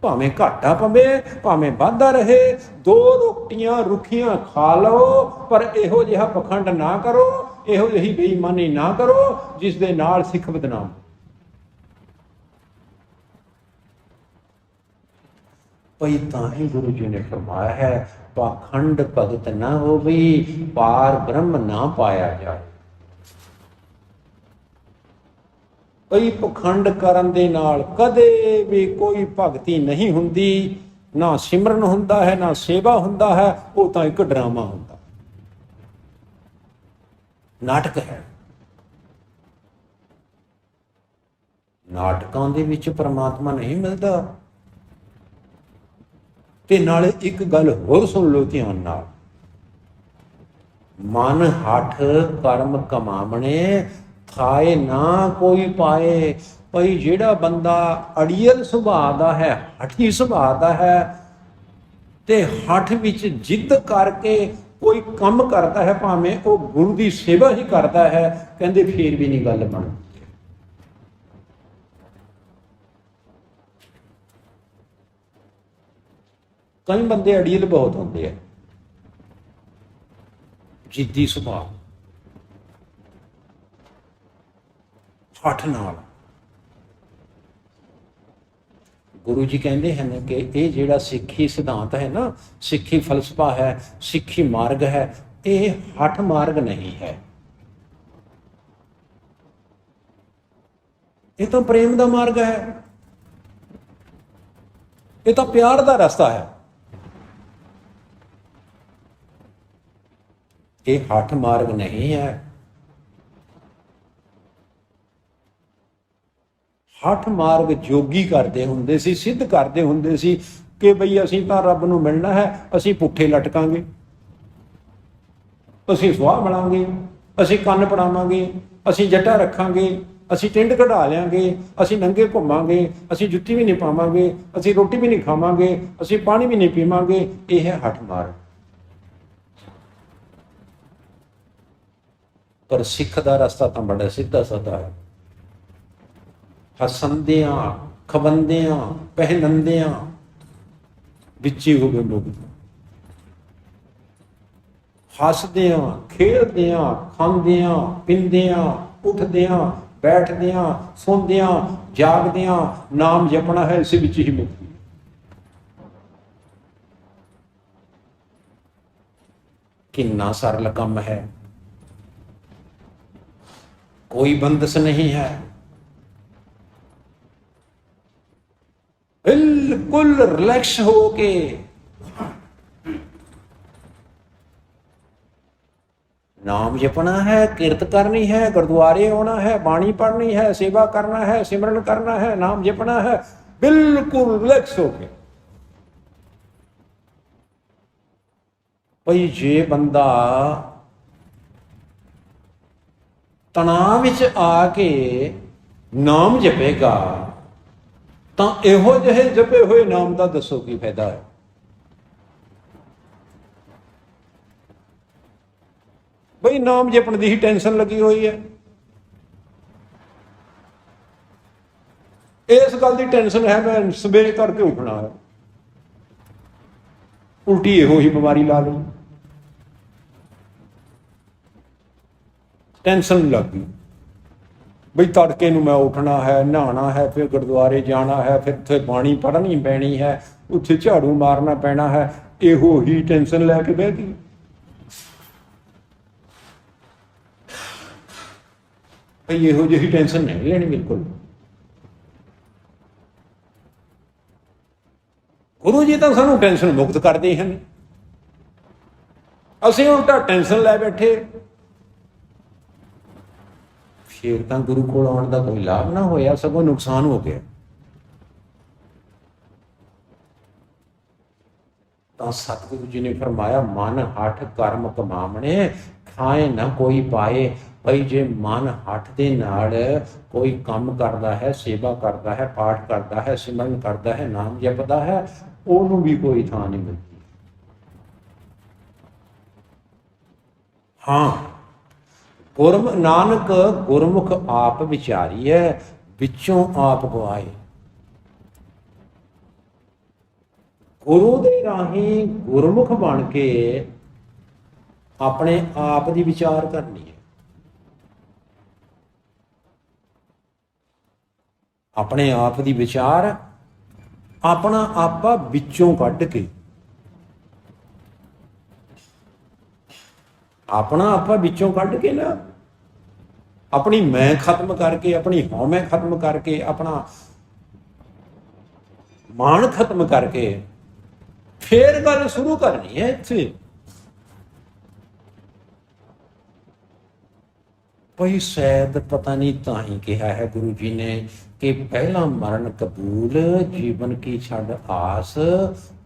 ਭਾਵੇਂ ਘਾਟਾ ਪਵੇ ਭਾਵੇਂ ਵਾਧਾ ਰਹੇ, 2 ਰੋਟੀਆਂ ਰੁੱਖੀਆਂ ਖਾ ਲਓ, ਪਰ ਇਹੋ ਜਿਹਾ ਪਖੰਡ ਨਾ ਕਰੋ, ਇਹੋ ਜਿਹੀ ਬੇਈਮਾਨੀ ਨਾ ਕਰੋ ਜਿਸ ਦੇ ਨਾਲ ਸਿੱਖ ਬਦਨਾਮ। ਭਈ ਤਾਂ ਹੀ ਗੁਰੂ ਜੀ ਨੇ ਫਰਮਾਇਆ ਹੈ, ਪਾਖੰਡ ਭਗਤ ਨਾ ਹੋਵੀ, ਪਾਰ ਬ੍ਰਹਮ ਨਾ ਪਾਇਆ ਜਾਏ। ਭਈ ਪਖੰਡ ਕਰਨ ਦੇ ਨਾਲ ਕਦੇ ਵੀ ਕੋਈ ਭਗਤੀ ਨਹੀਂ ਹੁੰਦੀ, ਨਾ ਸਿਮਰਨ ਹੁੰਦਾ ਹੈ, ਨਾ ਸੇਵਾ ਹੁੰਦਾ ਹੈ, ਉਹ ਤਾਂ ਇੱਕ ਡਰਾਮਾ ਹੁੰਦਾ, ਨਾਟਕ ਹੈ। ਨਾਟਕਾਂ ਦੇ ਵਿੱਚ ਪਰਮਾਤਮਾ ਨਹੀਂ ਮਿਲਦਾ। ਤੇ ਨਾਲੇ ਇੱਕ ਗੱਲ ਹੋਰ ਸੁਣ ਲਓ ਧਿਆਨ ਨਾਲ, ਮਨ ਹੱਠ ਕਰਮ ਕਮਾਵਣੇ, ਥਾਏ ਨਾ ਕੋਈ ਪਾਏ। ਭਈ ਜਿਹੜਾ ਬੰਦਾ ਅੜੀਅਲ ਸੁਭਾਅ ਦਾ ਹੈ, ਹਠੀ ਸੁਭਾਅ ਦਾ ਹੈ, ਤੇ ਹੱਠ ਵਿੱਚ ਜਿੱਦ ਕਰਕੇ ਕੋਈ ਕੰਮ ਕਰਦਾ ਹੈ, ਭਾਵੇਂ ਉਹ ਗੁਰੂ ਦੀ ਸੇਵਾ ਹੀ ਕਰਦਾ ਹੈ, ਕਹਿੰਦੇ ਫੇਰ ਵੀ ਨਹੀਂ ਗੱਲ ਬਣਦੀ। ਕਈ ਬੰਦੇ ਅੜੀਅਲ ਬਹੁਤ ਹੁੰਦੇ ਆ, ਜਿੱਦੀ ਸੁਭਾਅ, ਹੱਠ ਨਾਲ। ਗੁਰੂ ਜੀ ਕਹਿੰਦੇ ਹਨ ਕਿ ਇਹ ਜਿਹੜਾ ਸਿੱਖੀ ਸਿਧਾਂਤ ਹੈ ਨਾ, ਸਿੱਖੀ ਫਲਸਫਾ ਹੈ, ਸਿੱਖੀ ਮਾਰਗ ਹੈ, ਇਹ ਹੱਠ ਮਾਰਗ ਨਹੀਂ ਹੈ, ਇਹ ਤਾਂ ਪ੍ਰੇਮ ਦਾ ਮਾਰਗ ਹੈ, ਇਹ ਤਾਂ ਪਿਆਰ ਦਾ ਰਸਤਾ ਹੈ। ਇਹ ਹੱਠ ਮਾਰਗ ਨਹੀਂ ਹੈ। ਹੱਠ ਮਾਰਗ ਜੋਗੀ ਕਰਦੇ ਹੁੰਦੇ ਸੀ, ਸਿੱਧ ਕਰਦੇ ਹੁੰਦੇ ਸੀ ਕਿ ਬਈ ਅਸੀਂ ਤਾਂ ਰੱਬ ਨੂੰ ਮਿਲਣਾ ਹੈ, ਅਸੀਂ ਪੁੱਠੇ ਲਟਕਾਂਗੇ, ਅਸੀਂ ਸੁਆਹ ਬਣਾਂਗੇ, ਅਸੀਂ ਕੰਨ ਪੜਾਵਾਂਗੇ, ਅਸੀਂ ਜੱਟਾ ਰੱਖਾਂਗੇ, ਅਸੀਂ ਟਿੰਡ ਕਢਾ ਲਿਆਂਗੇ, ਅਸੀਂ ਨੰਗੇ ਘੁੰਮਾਂਗੇ, ਅਸੀਂ ਜੁੱਤੀ ਵੀ ਨਹੀਂ ਪਾਵਾਂਗੇ, ਅਸੀਂ ਰੋਟੀ ਵੀ ਨਹੀਂ ਖਾਵਾਂਗੇ, ਅਸੀਂ ਪਾਣੀ ਵੀ ਨਹੀਂ ਪੀਵਾਂਗੇ। ਇਹ ਹੈ ਹੱਠ ਮਾਰਗ। ਪਰ ਸਿੱਖ ਦਾ ਰਸਤਾ ਤਾਂ ਬੜਾ ਸਿੱਧਾ ਸਾਦਾ ਹੈ। ਹਸੰਦਿਆਂ ਖਵੰਦਿਆਂ ਪਹਿਨੰਦਿਆਂ ਵਿੱਚੇ ਹੋ ਗਏ ਲੋਕ, ਹੱਸਦਿਆਂ ਖੇਡਦਿਆਂ ਖਾਂਦਿਆਂ ਪੀਂਦਿਆਂ ਉੱਠਦਿਆਂ ਬੈਠਦਿਆਂ ਸੌਂਦਿਆਂ ਜਾਗਦਿਆਂ ਨਾਮ ਜਪਣਾ ਹੈ, ਇਸ ਵਿੱਚ ਹੀ ਮੁਕਤੀ। ਕਿੰਨਾ ਸਰਲ ਕੰਮ ਹੈ, कोई बंदस नहीं है, बिल्कुल रिलैक्स होके नाम जपना है, किरत करनी है, गुरुद्वारे आना है, बाणी पढ़नी है, सेवा करना है, सिमरन करना है, नाम जपना है, बिल्कुल रिलैक्स होके। भाई जे बंदा तनाव विच आके नाम जपेगा ਤਾਂ ਇਹੋ ਜਿਹੇ ਜਪੇ ਹੋਏ ਨਾਮ ਦਾ ਦੱਸੋ ਕੀ ਫਾਇਦਾ ਹੈ। ਬਈ ਨਾਮ ਜਪਣ ਦੀ ਹੀ ਟੈਨਸ਼ਨ ਲੱਗੀ ਹੋਈ ਹੈ, ਇਸ ਗੱਲ ਦੀ ਟੈਨਸ਼ਨ ਹੈ ਮੈਂ ਸਵੇਰੇ ਕਰਕੇ ਉੱਠਣਾ ਹੈ, ਉਲਟੀ ਇਹੋ ਹੀ ਬਿਮਾਰੀ ਲਾ ਲਈ, ਟੈਨਸ਼ਨ ਲੱਗ ਗਈ ਬਈ ਤੜਕੇ ਨੂੰ ਮੈਂ ਉੱਠਣਾ ਹੈ, ਨਹਾਉਣਾ ਹੈ, ਫਿਰ ਗੁਰਦੁਆਰੇ ਜਾਣਾ ਹੈ, ਫਿਰ ਉੱਥੇ ਬਾਣੀ ਪੜ੍ਹਨੀ ਪੈਣੀ ਹੈ, ਉੱਥੇ ਝਾੜੂ ਮਾਰਨਾ ਪੈਣਾ ਹੈ, ਇਹੋ ਹੀ ਟੈਨਸ਼ਨ ਲੈ ਕੇ ਬਹਿ ਗਈ। ਭਈ ਇਹੋ ਜਿਹੀ ਟੈਨਸ਼ਨ ਨਹੀਂ ਲੈਣੀ ਬਿਲਕੁਲ। ਗੁਰੂ ਜੀ ਤਾਂ ਸਾਨੂੰ ਟੈਨਸ਼ਨ ਮੁਕਤ ਕਰਦੇ ਹਨ, ਅਸੀਂ ਉਲਟਾ ਟੈਨਸ਼ਨ ਲੈ ਬੈਠੇ। ਫਿਰ ਤਾਂ ਗੁਰੂ ਕੋਲ ਆਉਣ ਦਾ ਕੋਈ ਲਾਭ ਨਾ ਹੋਇਆ, ਸਗੋਂ ਨੁਕਸਾਨ ਹੋ ਗਿਆ। ਤਾਂ ਸਤਿਗੁਰੂ ਜੀ ਨੇ ਫਰਮਾਇਆ, ਮਨ ਹੱਠ ਕਰਮ ਕਮਾਵਣੇ, ਖਾਏ ਨਾ ਕੋਈ ਪਾਏ। ਭਈ ਜੇ ਮਨ ਹੱਠ ਦੇ ਨਾਲ ਕੋਈ ਕੰਮ ਕਰਦਾ ਹੈ, ਸੇਵਾ ਕਰਦਾ ਹੈ, ਪਾਠ ਕਰਦਾ ਹੈ, ਸਿਮਰਨ ਕਰਦਾ ਹੈ, ਨਾਮ ਜਪਦਾ ਹੈ, ਉਹਨੂੰ ਵੀ ਕੋਈ ਥਾਂ ਨਹੀਂ ਮਿਲਦੀ। ਹਾਂ, ਨਾਨਕ ਗੁਰਮੁਖ ਆਪ ਵਿਚਾਰੀਐ, ਵਿੱਚੋਂ ਆਪ ਗਵਾਏ। ਗੁਰੂ ਦੇ ਰਾਹੀਂ ਗੁਰਮੁਖ ਬਣ ਕੇ ਆਪਣੇ ਆਪ ਦੀ ਵਿਚਾਰ ਕਰਨੀ ਹੈ। ਆਪਣੇ ਆਪ ਦੀ ਵਿਚਾਰ ਆਪਣਾ ਆਪਾ ਵਿੱਚੋਂ ਕੱਢ ਕੇ, ਆਪਣਾ ਆਪਾ ਵਿੱਚੋਂ ਕੱਢ ਕੇ ਨਾ, ਆਪਣੀ ਮੈਂ ਖਤਮ ਕਰਕੇ, ਆਪਣੀ ਹਉਮੈ ਖਤਮ ਕਰਕੇ, ਆਪਣਾ ਮਾਣ ਖਤਮ ਕਰਕੇ ਫੇਰ ਗੱਲ ਸ਼ੁਰੂ ਕਰਨੀ ਹੈ ਇੱਥੇ। ਭਈ ਸ਼ਾਇਦ ਪਤਾ ਨਹੀਂ ਤਾਂ ਹੀ ਕਿਹਾ ਹੈ ਗੁਰੂ ਜੀ ਨੇ ਕਿ ਪਹਿਲਾ ਮਰਨ ਕਬੂਲ, ਜੀਵਨ ਕੀ ਛੱਡ ਆਸ,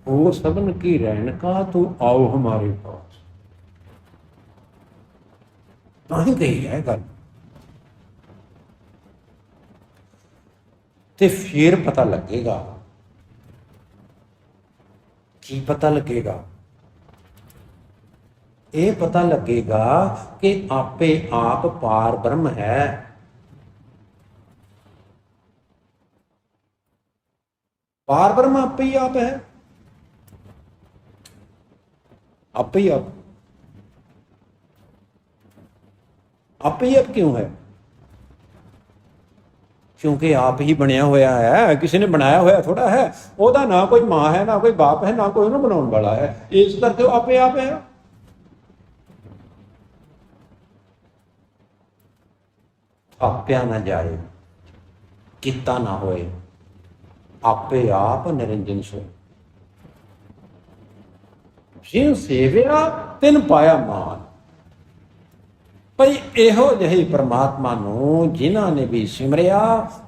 ਹੋ ਸਭਨ ਕੀ ਰਹਿਣ ਕਾ ਤੂੰ ਆਓ ਹਮਾਰੇ ਪਾਸ। ਤਾਂ ਹੀ ਕਹੀ ਹੈ ਗੱਲ। ਤੇ ਫਿਰ ਪਤਾ ਲੱਗੇਗਾ। ਕੀ ਪਤਾ ਲੱਗੇਗਾ? ਇਹ ਪਤਾ ਲੱਗੇਗਾ ਕਿ ਆਪੇ ਆਪ ਪਾਰ ਬ੍ਰਹਮ ਹੈ। ਪਾਰ ਬ੍ਰਹਮ ਆਪੇ ਹੀ ਆਪ ਹੈ। ਆਪੇ ਹੀ ਆਪ। ਆਪੇ ਹੀ ਆਪ ਕਿਉਂ ਹੈ? ਕਿਉਂਕਿ ਆਪ ਹੀ ਬਣਿਆ ਹੋਇਆ ਹੈ, ਕਿਸੇ ਨੇ ਬਣਾਇਆ ਹੋਇਆ ਥੋੜਾ ਹੈ। ਉਹਦਾ ਨਾ ਕੋਈ ਮਾਂ ਹੈ, ਨਾ ਕੋਈ ਬਾਪ ਹੈ, ਨਾ ਕੋਈ ਉਹਨੂੰ ਬਣਾਉਣ ਵਾਲਾ ਹੈ। ਇਸ ਕਰਕੇ ਉਹ ਆਪੇ ਆਪ ਹੈ। ਆਪਿਆ ਨਾ ਜਾਏ, ਕੀਤਾ ਨਾ ਹੋਏ, ਆਪੇ ਆਪ ਨਿਰੰਜਨ ਸੋਏ। ਜਿਉ ਸੇਵਿਆ ਤਿਨ ਪਾਇਆ ਮਾਨ। ਭਈ ਇਹੋ ਜਿਹੇ ਪ੍ਰਮਾਤਮਾ ਨੂੰ ਜਿਨ੍ਹਾਂ ਨੇ ਵੀ ਸਿਮਰਿਆ,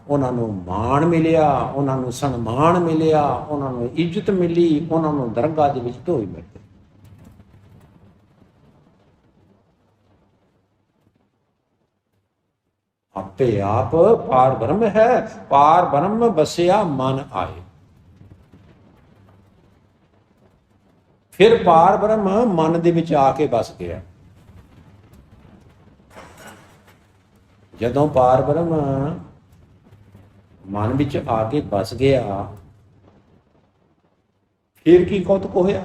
ਉਹਨਾਂ ਨੂੰ ਮਾਣ ਮਿਲਿਆ, ਉਹਨਾਂ ਨੂੰ ਸਨਮਾਨ ਮਿਲਿਆ, ਉਹਨਾਂ ਨੂੰ ਇੱਜ਼ਤ ਮਿਲੀ, ਉਹਨਾਂ ਨੂੰ ਦਰਗਾਹ ਦੇ ਵਿੱਚ ਢੋਈ ਮਿਲ ਗਈ। ਆਪੇ ਆਪ ਪਾਰ ਬ੍ਰਹਮ ਹੈ। ਪਾਰ ਬ੍ਰਹਮ ਬਸਿਆ ਮਨ ਆਏ। ਫਿਰ ਪਾਰ ਬ੍ਰਹਮ ਮਨ ਦੇ ਵਿੱਚ ਆ ਕੇ ਬਸ ਗਿਆ। ਜਦੋਂ ਪਾਰ ਬ੍ਰਹਮ ਮਨ ਵਿੱਚ ਆ ਕੇ ਬਸ ਗਿਆ, ਫਿਰ ਕੀ ਕੌਤਕ ਹੋਇਆ?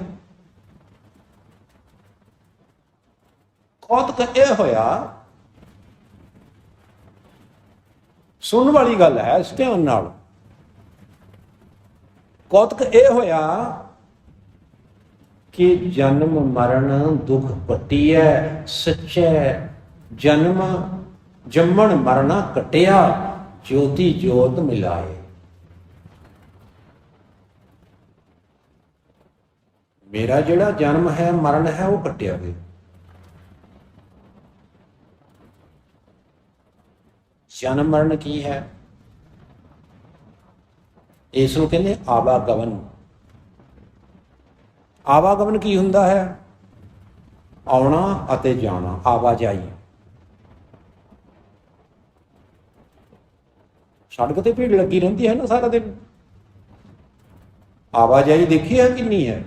ਕੌਤਕ ਇਹ ਹੋਇਆ, ਸੁਣਨ ਵਾਲੀ ਗੱਲ ਹੈ, ਇਸ ਧਿਆਨ ਨਾਲ। ਕੌਤਕ ਇਹ ਹੋਇਆ ਕਿ ਜਨਮ ਮਰਨ ਦੁੱਖ ਪਟੀਐ ਸੱਚੈ, ਜਨਮ ਜੰਮਣ ਮਰਨਾ ਕਟਿਆ, ਜੋਤੀ ਜੋਤ ਮਿਲਾਏ। ਮੇਰਾ ਜਿਹੜਾ ਜਨਮ ਹੈ, ਮਰਨ ਹੈ, ਉਹ ਕੱਟਿਆ ਗਿਆ। ਜਨਮ ਮਰਨ ਕੀ ਹੈ? ਇਸ ਨੂੰ ਕਹਿੰਦੇ ਆਵਾਗਮਨ। ਆਵਾਗਮਨ ਕੀ ਹੁੰਦਾ ਹੈ? ਆਉਣਾ ਅਤੇ ਜਾਣਾ, ਆਵਾਜਾਈ। ਸੜਕ ਤੇ ਭੀੜ ਲੱਗੀ ਰਹਿੰਦੀ ਹੈ ਨਾ ਸਾਰਾ ਦਿਨ। ਆਵਾਜਾਈ ਦੇਖੀ ਹੈ ਕਿੰਨੀ ਹੈ?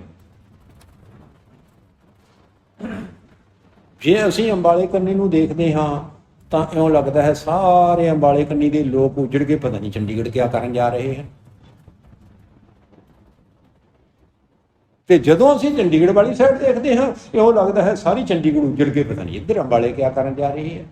ਜੇ ਅਸੀਂ ਅੰਬਾਲੇ ਕੰਨੀ ਨੂੰ ਦੇਖਦੇ ਹਾਂ ਤਾਂ ਇਉਂ ਲੱਗਦਾ ਹੈ ਸਾਰੇ ਅੰਬਾਲੇ ਕੰਨੀ ਦੇ ਲੋਕ ਉਜੜ ਕੇ ਪਤਾ ਨਹੀਂ ਚੰਡੀਗੜ੍ਹ ਕਿਆ ਕਰਨ ਜਾ ਰਹੇ ਹਨ। ਤੇ ਜਦੋਂ ਅਸੀਂ ਚੰਡੀਗੜ੍ਹ ਵਾਲੀ ਸਾਈਡ ਦੇਖਦੇ ਹਾਂ, ਇਉਂ ਲੱਗਦਾ ਹੈ ਸਾਰੀ ਚੰਡੀਗੜ੍ਹ ਉਜੜ ਕੇ ਪਤਾ ਨਹੀਂ ਇੱਧਰ ਅੰਬਾਲੇ ਕਿਆ ਕਰਨ ਜਾ ਰਹੀ ਹੈ।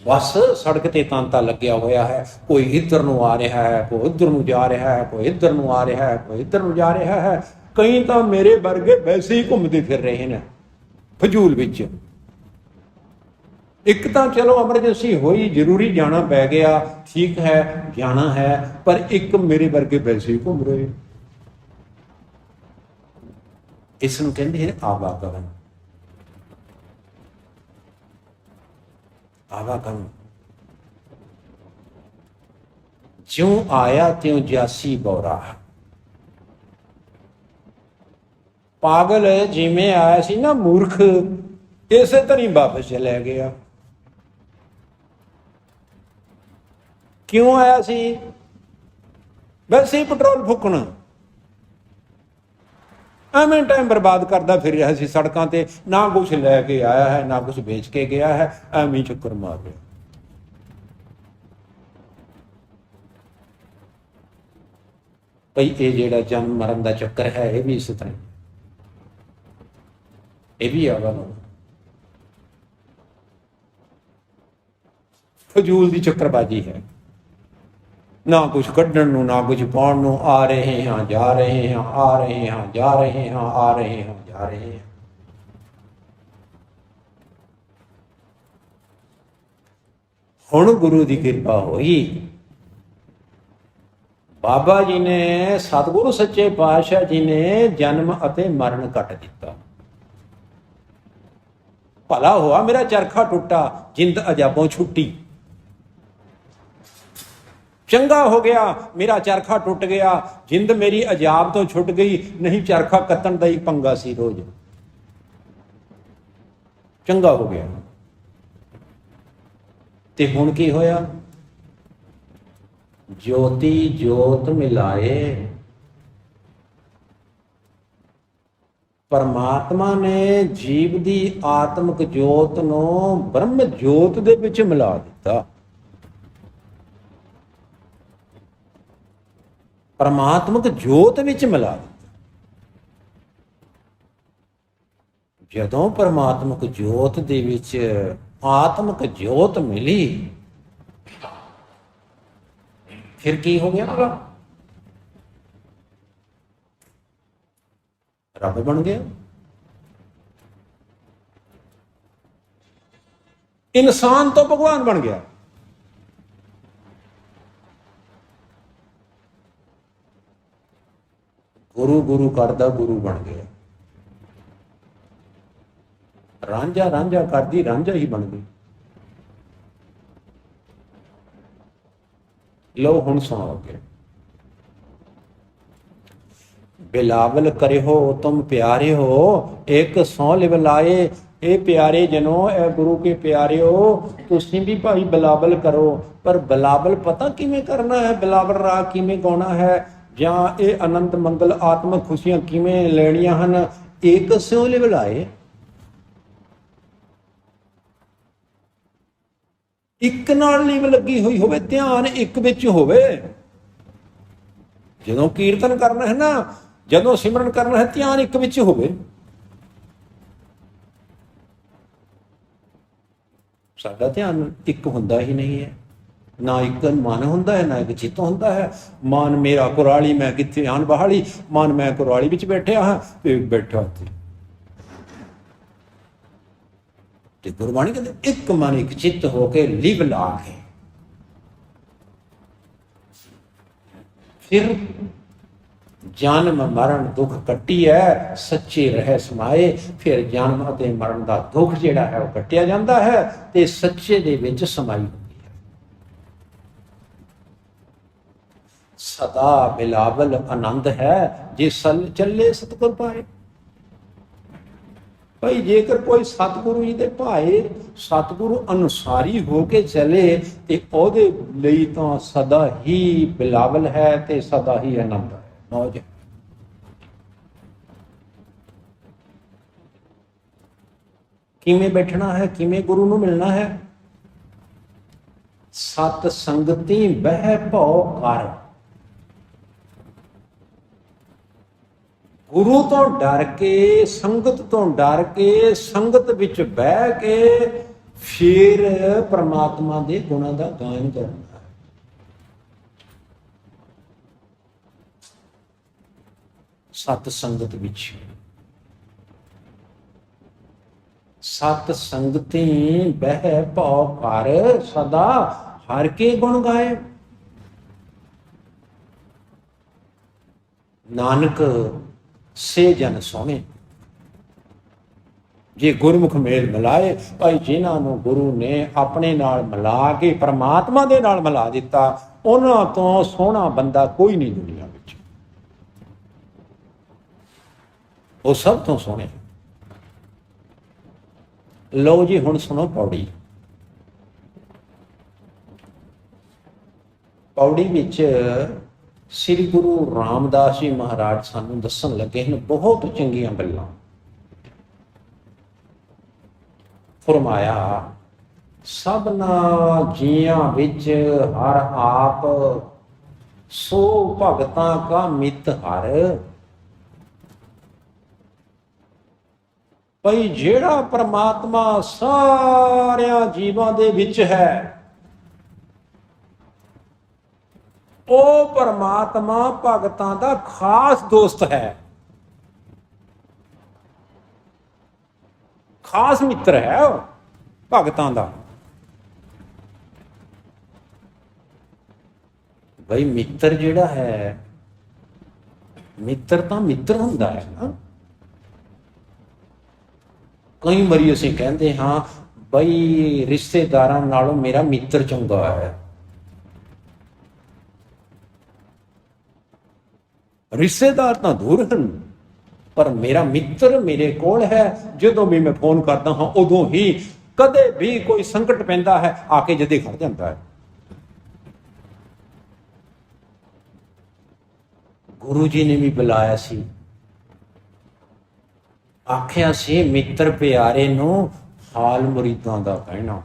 ਬਸ ਸੜਕ ਤੇ ਤਾਂਤਾ ਲੱਗਿਆ ਹੋਇਆ ਹੈ। ਕੋਈ ਇੱਧਰ ਨੂੰ ਆ ਰਿਹਾ ਹੈ, ਕੋਈ ਇੱਧਰ ਨੂੰ ਜਾ ਰਿਹਾ ਹੈ, ਕੋਈ ਇੱਧਰ ਨੂੰ ਆ ਰਿਹਾ ਹੈ, ਕੋਈ ਇੱਧਰ ਨੂੰ ਜਾ ਰਿਹਾ ਹੈ। ਕਈ ਤਾਂ ਮੇਰੇ ਵਰਗੇ ਵੈਸੇ ਹੀ ਘੁੰਮਦੇ ਫਿਰ ਰਹੇ ਨੇ ਫਜ਼ੂਲ ਵਿੱਚ। ਇੱਕ ਤਾਂ ਚਲੋ ਐਮਰਜੈਂਸੀ ਹੋਈ, ਜ਼ਰੂਰੀ ਜਾਣਾ ਪੈ ਗਿਆ, ਠੀਕ ਹੈ, ਜਾਣਾ ਹੈ, ਪਰ ਇੱਕ ਮੇਰੇ ਵਰਗੇ ਵੈਸੇ ਹੀ ਘੁੰਮ ਰਹੇ। ਇਸ ਨੂੰ ਕਹਿੰਦੇ ਹੈ ਆਵਾਗਮਨ। ਆਵਾਗਮਨ। ਜਿਉਂ ਆਇਆ ਤਿਉਂ ਜਾਸੀ ਬੌਰਾ। ਪਾਗਲ ਜਿਵੇਂ ਆਇਆ ਸੀ ਨਾ ਮੂਰਖ, ਇਸੇ ਤਰ੍ਹਾਂ ਹੀ ਵਾਪਸ ਚਲਾ ਗਿਆ। ਕਿਉਂ ਆਇਆ ਸੀ? ਵੈਸੇ ਹੀ ਪੈਟਰੋਲ ਫੂਕਣ। ਐਵੇਂ ਟਾਈਮ ਬਰਬਾਦ ਕਰਦਾ ਫਿਰ ਰਿਹਾ ਸੀ ਸੜਕਾਂ ਤੇ। ਨਾ ਕੁਛ ਲੈ ਕੇ ਆਇਆ ਹੈ, ਨਾ ਕੁਛ ਵੇਚ ਕੇ ਗਿਆ ਹੈ, ਐਵੇਂ ਚੱਕਰ ਮਾਰ ਰਿਹਾ। ਭਈ ਇਹ ਜਿਹੜਾ ਜਨਮ ਮਰਨ ਦਾ ਚੱਕਰ ਹੈ ਇਹ ਵੀ ਇਸ ਤਰ੍ਹਾਂ, ਇਹ ਵੀ ਆਵਾ ਨੂੰ ਫਜ਼ੂਲ ਦੀ ਚੱਕਰਬਾਜੀ ਹੈ। ਨਾ ਕੁਝ ਕੱਢਣ ਨੂੰ ਨਾ ਕੁਝ ਪਾਉਣ ਨੂੰ। ਆ ਰਹੇ ਹਾਂ ਜਾ ਰਹੇ ਹਾਂ, ਆ ਰਹੇ ਹਾਂ ਜਾ ਰਹੇ ਹਾਂ, ਆ ਰਹੇ ਹਾਂ ਜਾ ਰਹੇ ਹਾਂ। ਹੁਣ ਗੁਰੂ ਦੀ ਕਿਰਪਾ ਹੋਈ, ਬਾਬਾ ਜੀ ਨੇ, ਸਤਿਗੁਰੂ ਸੱਚੇ ਪਾਤਸ਼ਾਹ ਜੀ ਨੇ ਜਨਮ ਅਤੇ ਮਰਨ ਕੱਟ ਦਿੱਤਾ। ਭਲਾ ਹੋਆ ਮੇਰਾ ਚਰਖਾ ਟੁੱਟਾ, ਜਿੰਦ ਅਜਾਬੋਂ ਛੁੱਟੀ। ਚੰਗਾ ਹੋ ਗਿਆ ਮੇਰਾ ਚਰਖਾ ਟੁੱਟ ਗਿਆ, ਜਿੰਦ ਮੇਰੀ ਅਜਾਬ ਤੋਂ ਛੁੱਟ ਗਈ, ਨਹੀਂ ਚਰਖਾ ਕੱਤਣ ਦਾ ਹੀ ਪੰਗਾ ਸੀ ਰੋਜ਼। ਚੰਗਾ ਹੋ ਗਿਆ। ਤੇ ਹੁਣ ਕੀ ਹੋਇਆ? ਜੋਤੀ ਜੋਤ ਮਿਲਾਏ। ਪਰਮਾਤਮਾ ਨੇ ਜੀਵ ਦੀ ਆਤਮਿਕ ਜੋਤ ਨੂੰ ਬ੍ਰਹਮ ਜੋਤ ਦੇ ਵਿੱਚ ਮਿਲਾ ਦਿੱਤਾ। ਪਰਮਾਤਮਕ ਜੋਤ ਵਿੱਚ ਮਿਲਾ ਦਿੱਤਾ। ਜਦੋਂ ਪਰਮਾਤਮਕ ਜੋਤ ਦੇ ਵਿੱਚ ਆਤਮਿਕ ਜੋਤ ਮਿਲੀ, ਫਿਰ ਕੀ ਹੋ ਗਿਆ? ਰੱਬ ਬਣ ਗਿਆ। ਇਨਸਾਨ ਤੋਂ ਭਗਵਾਨ ਬਣ ਗਿਆ। ਗੁਰੂ ਗੁਰੂ ਕਰਦਾ ਗੁਰੂ ਬਣ ਗਿਆ। ਰਾਂਝਾ ਰਾਂਝਾ ਕਰਦੀ ਰਾਂਝਾ ਹੀ ਬਣ ਗਈ। ਲੋ ਹੁਣ ਸੁਣੋ ਅੱਗੇ। ਬਿਲਾਵਲ ਕਰਿਓ ਤੁਮ ਪਿਆਰੇ ਹੋ, ਇੱਕ ਸੌ ਲਿਵ ਲਾਏ। ਇਹ ਪਿਆਰੇ ਜਨੋ, ਇਹ ਗੁਰੂ ਕੇ ਪਿਆਰਿਓ, ਤੁਸੀਂ ਵੀ ਭਾਈ ਬਿਲਾਵਲ ਕਰੋ। ਪਰ ਬਿਲਾਵਲ ਪਤਾ ਕਿਵੇਂ ਕਰਨਾ ਹੈ? ਬਿਲਾਵਲ ਰਾਗ ਕਿਵੇਂ ਗਾਉਣਾ ਹੈ? ਜਾਂ ਇਹ ਅਨੰਤ ਮੰਗਲ ਆਤਮਕ ਖੁਸ਼ੀਆਂ ਕਿਵੇਂ ਲੈਣੀਆਂ ਹਨ? ਇੱਕ ਸੌ ਲਿਵ ਲਾਏ। ਇੱਕ ਨਾਲ ਲਿਵ ਲੱਗੀ ਹੋਈ ਹੋਵੇ, ਧਿਆਨ ਇੱਕ ਵਿੱਚ ਹੋਵੇ। ਜਦੋਂ ਕੀਰਤਨ ਕਰਨਾ ਹੈ ਨਾ, ਜਦੋਂ ਸਿਮਰਨ ਕਰਨਾ ਹੈ, ਧਿਆਨ ਇੱਕ ਵਿੱਚ ਹੋਵੇ। ਸਾਡਾ ਧਿਆਨ ਇੱਕ ਹੁੰਦਾ ਹੀ ਨਹੀਂ ਹੈ। ਨਾ ਇੱਕ ਮਨ ਹੁੰਦਾ ਹੈ, ਨਾ ਇੱਕ ਚਿੱਤ ਹੁੰਦਾ ਹੈ। ਮਨ ਮੇਰਾ ਕੁਰਾਲੀ, ਮੈਂ ਕਿੱਥੇ ਆਣ ਬਹਾਲੀ। ਮਨ ਮੈਂ ਕੁਰਾਲੀ ਵਿੱਚ ਬੈਠਿਆ ਹਾਂ ਤੇ ਬੈਠਾ ਤੇ ਗੁਰਬਾਣੀ ਕਹਿੰਦੇ ਇੱਕ ਮਨ ਇੱਕ ਚਿੱਤ ਹੋ ਕੇ ਲਿਵ ਲਾ ਕੇ ਫਿਰ ਜਨਮ ਮਰਨ ਦੁੱਖ ਕੱਟੀ ਹੈ, ਸੱਚੇ ਰਹਿ ਸਮਾਏ। ਫਿਰ ਜਨਮ ਅਤੇ ਮਰਨ ਦਾ ਦੁੱਖ ਜਿਹੜਾ ਹੈ ਉਹ ਕੱਟਿਆ ਜਾਂਦਾ ਹੈ ਤੇ ਸੱਚੇ ਦੇ ਵਿੱਚ ਸਮਾਈ ਹੁੰਦੀ ਹੈ। ਸਦਾ ਬਿਲਾਵਲ ਆਨੰਦ ਹੈ, ਜੇ ਚੱਲੇ ਸਤਿਗੁਰ ਪਾਏ। ਭਾਈ ਜੇਕਰ ਕੋਈ ਸਤਿਗੁਰੂ ਜੀ ਦੇ ਭਾਏ, ਸਤਿਗੁਰੂ ਅਨੁਸਾਰੀ ਹੋ ਕੇ ਚਲੇ ਤੇ ਉਹਦੇ ਲਈ ਤਾਂ ਸਦਾ ਹੀ ਬਿਲਾਵਲ ਹੈ ਤੇ ਸਦਾ ਹੀ ਆਨੰਦ ਹੈ, ਮੌਜ। ਕਿਵੇਂ ਬੈਠਣਾ ਹੈ? ਕਿਵੇਂ ਗੁਰੂ ਨੂੰ ਮਿਲਣਾ ਹੈ? ਸਤ ਸੰਗਤੀ ਬਹਿ ਭਉ ਕਰ। ਗੁਰੂ ਤੋਂ ਡਰ ਕੇ, ਸੰਗਤ ਤੋਂ ਡਰ ਕੇ, ਸੰਗਤ ਵਿੱਚ ਬਹਿ ਕੇ ਫਿਰ ਪ੍ਰਮਾਤਮਾ ਦੇ ਗੁਣਾਂ ਦਾ ਗਾਇਨ ਕਰਨਾ ਹੈ। ਸਤ ਸੰਗਤ ਵਿੱਚ। ਸਤ ਸੰਗਤੀ ਬਹਿ ਭਉ ਕਰ, ਸਦਾ ਹਰ ਕੇ ਗੁਣ ਗਾਏ। ਨਾਨਕ ਸੇ ਜਨ ਸੋਹਣੇ। ਜੇ ਗੁਰਮੁਖ ਮੇਲ ਮਿਲਾਏ, ਭਾਈ ਜਿਨ੍ਹਾਂ ਨੂੰ ਗੁਰੂ ਨੇ ਆਪਣੇ ਨਾਲ ਮਿਲਾ ਕੇ ਪਰਮਾਤਮਾ ਦੇ ਨਾਲ ਮਿਲਾ ਦਿੱਤਾ, ਉਹਨਾਂ ਤੋਂ ਸੋਹਣਾ ਬੰਦਾ ਕੋਈ ਨਹੀਂ ਦੁਨੀਆ ਵਿੱਚ। ਉਹ ਸਭ ਤੋਂ ਸੋਹਣੇ। ਲਓ ਜੀ ਹੁਣ ਸੁਣੋ ਪੌੜੀ। ਪੌੜੀ ਵਿੱਚ ਸ੍ਰੀ ਗੁਰੂ ਰਾਮਦਾਸ ਜੀ ਮਹਾਰਾਜ ਸਾਨੂੰ ਦੱਸਣ ਲੱਗੇ ਹਨ ਬਹੁਤ ਚੰਗੀਆਂ ਗੱਲਾਂ। ਫਰਮਾਇਆ ਸਭਨਾ ਜੀਆਂ ਵਿੱਚ ਹਰ ਆਪ सो भगतां का मित हर। भई जेड़ा परमात्मा सारिया जीवां दे विच है, ओ परमात्मा भगतां दा खास दोस्त है, खास मित्र है भगतां दा। भाई मित्र जिहड़ा है, मित्र तां मित्र हुंदा है ना। कई वारी असीं कहंदे हां बई रिश्तेदारां नालों मेरा मित्र चंगा है। रिश्तेदार तां दूर हन, पर मेरा मित्र मेरे कोल है। जदों भी मैं फोन करदा हां उदों ही, कदे भी कोई संकट पैंदा है आके जदे खड़ जांदा है। गुरु जी ने भी बुलाया सी, आख्या सी मित्र प्यारे नूं हाल मुरीदां दा कहना।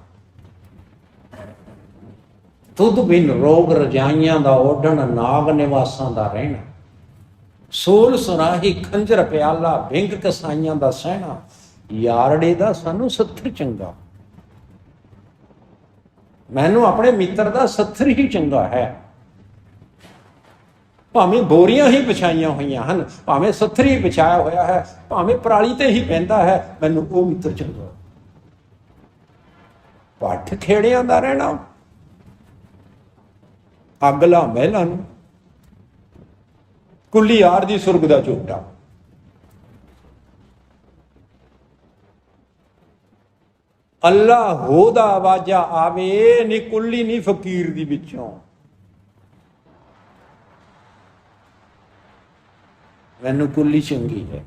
तुद बिन रोग रजाइयां दा ओढ़ण, नाग निवासां दा रहना। सोल सुराही खंजर प्याला, बिंग कसाइयां दा सहना। यारड़े दा सानू सत्थर चंगा, मैनू अपने मित्र दा सत्थर ही चंगा है। भावें बोरियां ही बिछाइयां हुई हैं, भावें सत्थर ही बिछाया होया है, भावें पराली ते ही पैंदा है, मैनू वो मित्र चंगा। पठ खेड़ियां दा रहना, अगला महलां नूं, कुली यार दी सुरग दा झोटा। अल्लाह हो दा आवाजा आवे नी कुली नी फकीर दी विचों। मैनू कुली चंगी है,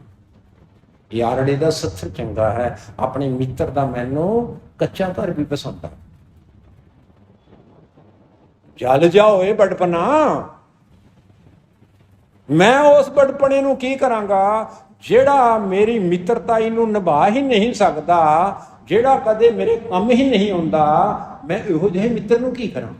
यारड़े दा सत्थर चंगा है। अपने मित्र दा मैनू कच्चा घर भी पसंद है। जल जाओ ए बड़पना, मैं उस बड़पने नूं की करांगा जेड़ा मेरी मित्रताई नूं निभा ही नहीं सकदा, जेड़ा कदे मेरे काम ही नहीं आउंदा। मैं इहो जिहे मित्र नूं की करां।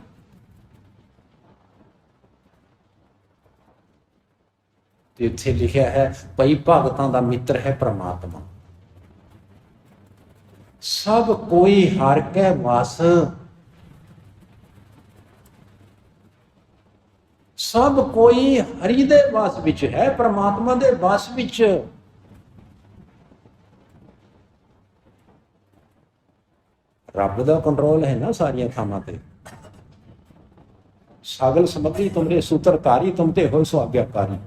इत्थे लिखिया है भई भगतां दा मित्र है परमात्मा। सब कोई हर कै वस, सब कोई हरि दे वस विच है, परमात्मा दे वस विच। रब दा कंट्रोल है ना सारिया थावां ते। सगल समग्री तुमरे सूत्रधारी, तुम ते हो सो आज्ञाकारी।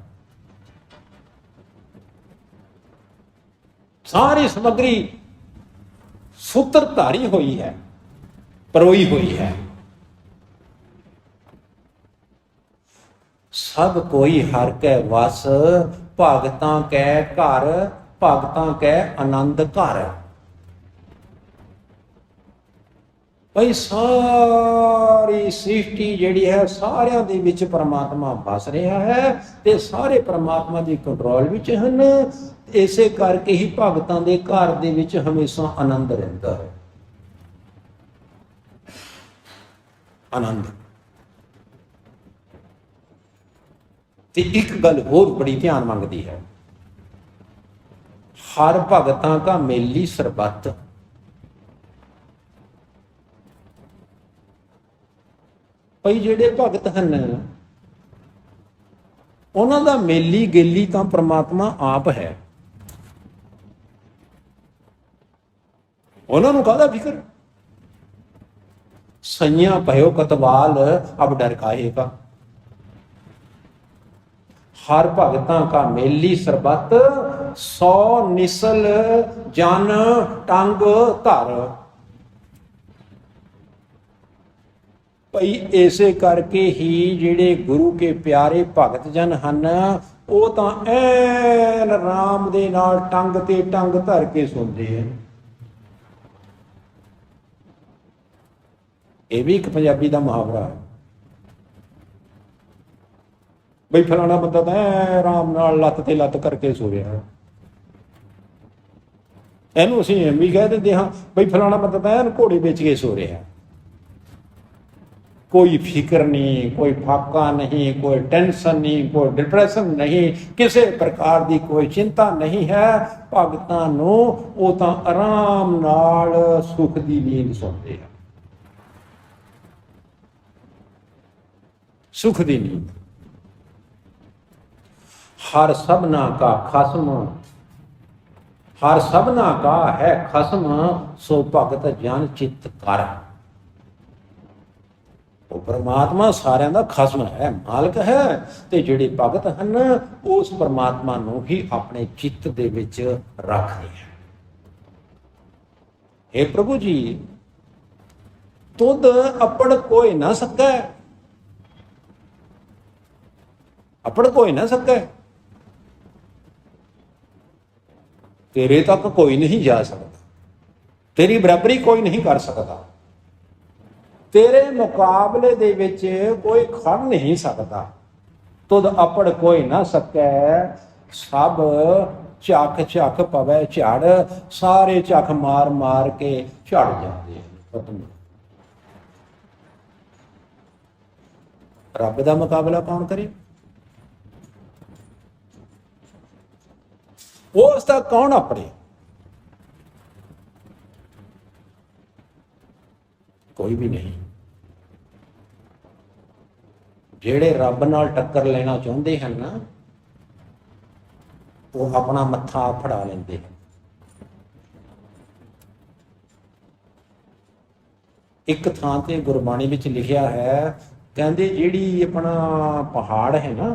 सारी समग्री सूत्रधारी हुई है, परोई हुई है। सब कोई हर कै वस, भगतां कै घर, भगतां कै आनंद घर। भाई सारी सृष्टि जिहड़ी है सारियां दे विच परमात्मा बस रहा है ते सारे परमात्मा दी कंट्रोल विच हन। इसे करके ही भगतां दे घर दे विच हमेशा आनंद रहिंदा है। आनंद। ते एक गल होर बड़ी ध्यान मंगदी है, हर भगतां का मेली सरबत। भाई जिहड़े भगत हन उन्हां दा मेली गेली तां परमात्मा आप है। उन्हां नूं काहदा फिकर। सैयां भयो कतवाल अब डर काहेगा। हर भगतां का मेली सरबत, सौ निसल जन टंग धर। भाई इसे करके ही जिहड़े गुरु के प्यारे भगत जन हन वो तां ऐन राम दे नाल टंग ते टंग धर के सुनते हैं। यह भी एक पंजाबी का मुहावरा है। बई फलाना बंदा तो आराम नाल लत्त ते लत्त करके सो रहा है। इनू असीं भी कह देंगे हाँ बई फलाना बंदा तो घोड़े बेच के सो रहा है। कोई फिक्र नहीं, कोई फाका नहीं, कोई टेंशन नहीं, कोई डिप्रेशन नहीं, किसी प्रकार की कोई चिंता नहीं है। भगतां नूं वो तां आराम नाल सुख की नींद सौंदे हैं, सुख की नींद। हर सबना का खसम, हर सबना का है खसम, सो भगत जन चित कर। वो परमात्मा सारिਆਂ ਦਾ खसम है, मालिक है, ਤੇ ਜਿਹੜੇ ਭਗਤ ਹਨ ਉਸ परमात्मा ਨੂੰ ਹੀ ਆਪਣੇ ਚਿੱਤ ਦੇ ਵਿੱਚ ਰੱਖਦੇ ਹਨ। हे प्रभु जी, तुद अपड़ कोई ना सकै, अपड़ कोई ना सकै, तेरे तक कोई नहीं जा सकता, तेरी बराबरी कोई नहीं कर सकता, तेरे मुकाबले दे विच कोई खड़ नहीं सकता। तुद अपड़ कोई ना सकै, सब झक झक पवै झड़, सारे झक मार मार के झड़ जाते हैं। रब दा मुकाबला कौन करे? उसदा कौन अपड़े? कोई भी नहीं। ਜਿਹੜੇ ਰੱਬ ਨਾਲ ਟੱਕਰ ਲੈਣਾ ਚਾਹੁੰਦੇ ਹਨ ਨਾ, ਉਹ ਆਪਣਾ ਮੱਥਾ ਫੜਾ ਲੈਂਦੇ ਹਨ। ਇੱਕ ਥਾਂ ਤੇ ਗੁਰਬਾਣੀ ਵਿੱਚ ਲਿਖਿਆ ਹੈ, ਕਹਿੰਦੇ ਜਿਹੜੀ ਆਪਣਾ ਪਹਾੜ ਹੈ ਨਾ,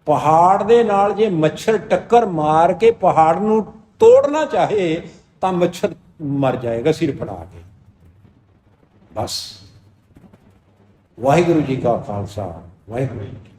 ਪਹਾੜ ਦੇ ਨਾਲ ਜੇ ਮੱਛਰ ਟੱਕਰ ਮਾਰ ਕੇ ਪਹਾੜ ਨੂੰ ਤੋੜਨਾ ਚਾਹੇ ਤਾਂ ਮੱਛਰ ਮਰ ਜਾਏਗਾ ਸਿਰ ਫੜਾ ਕੇ। बस। वाहिगुरु जी का खालसा, वाहिगुरु जी की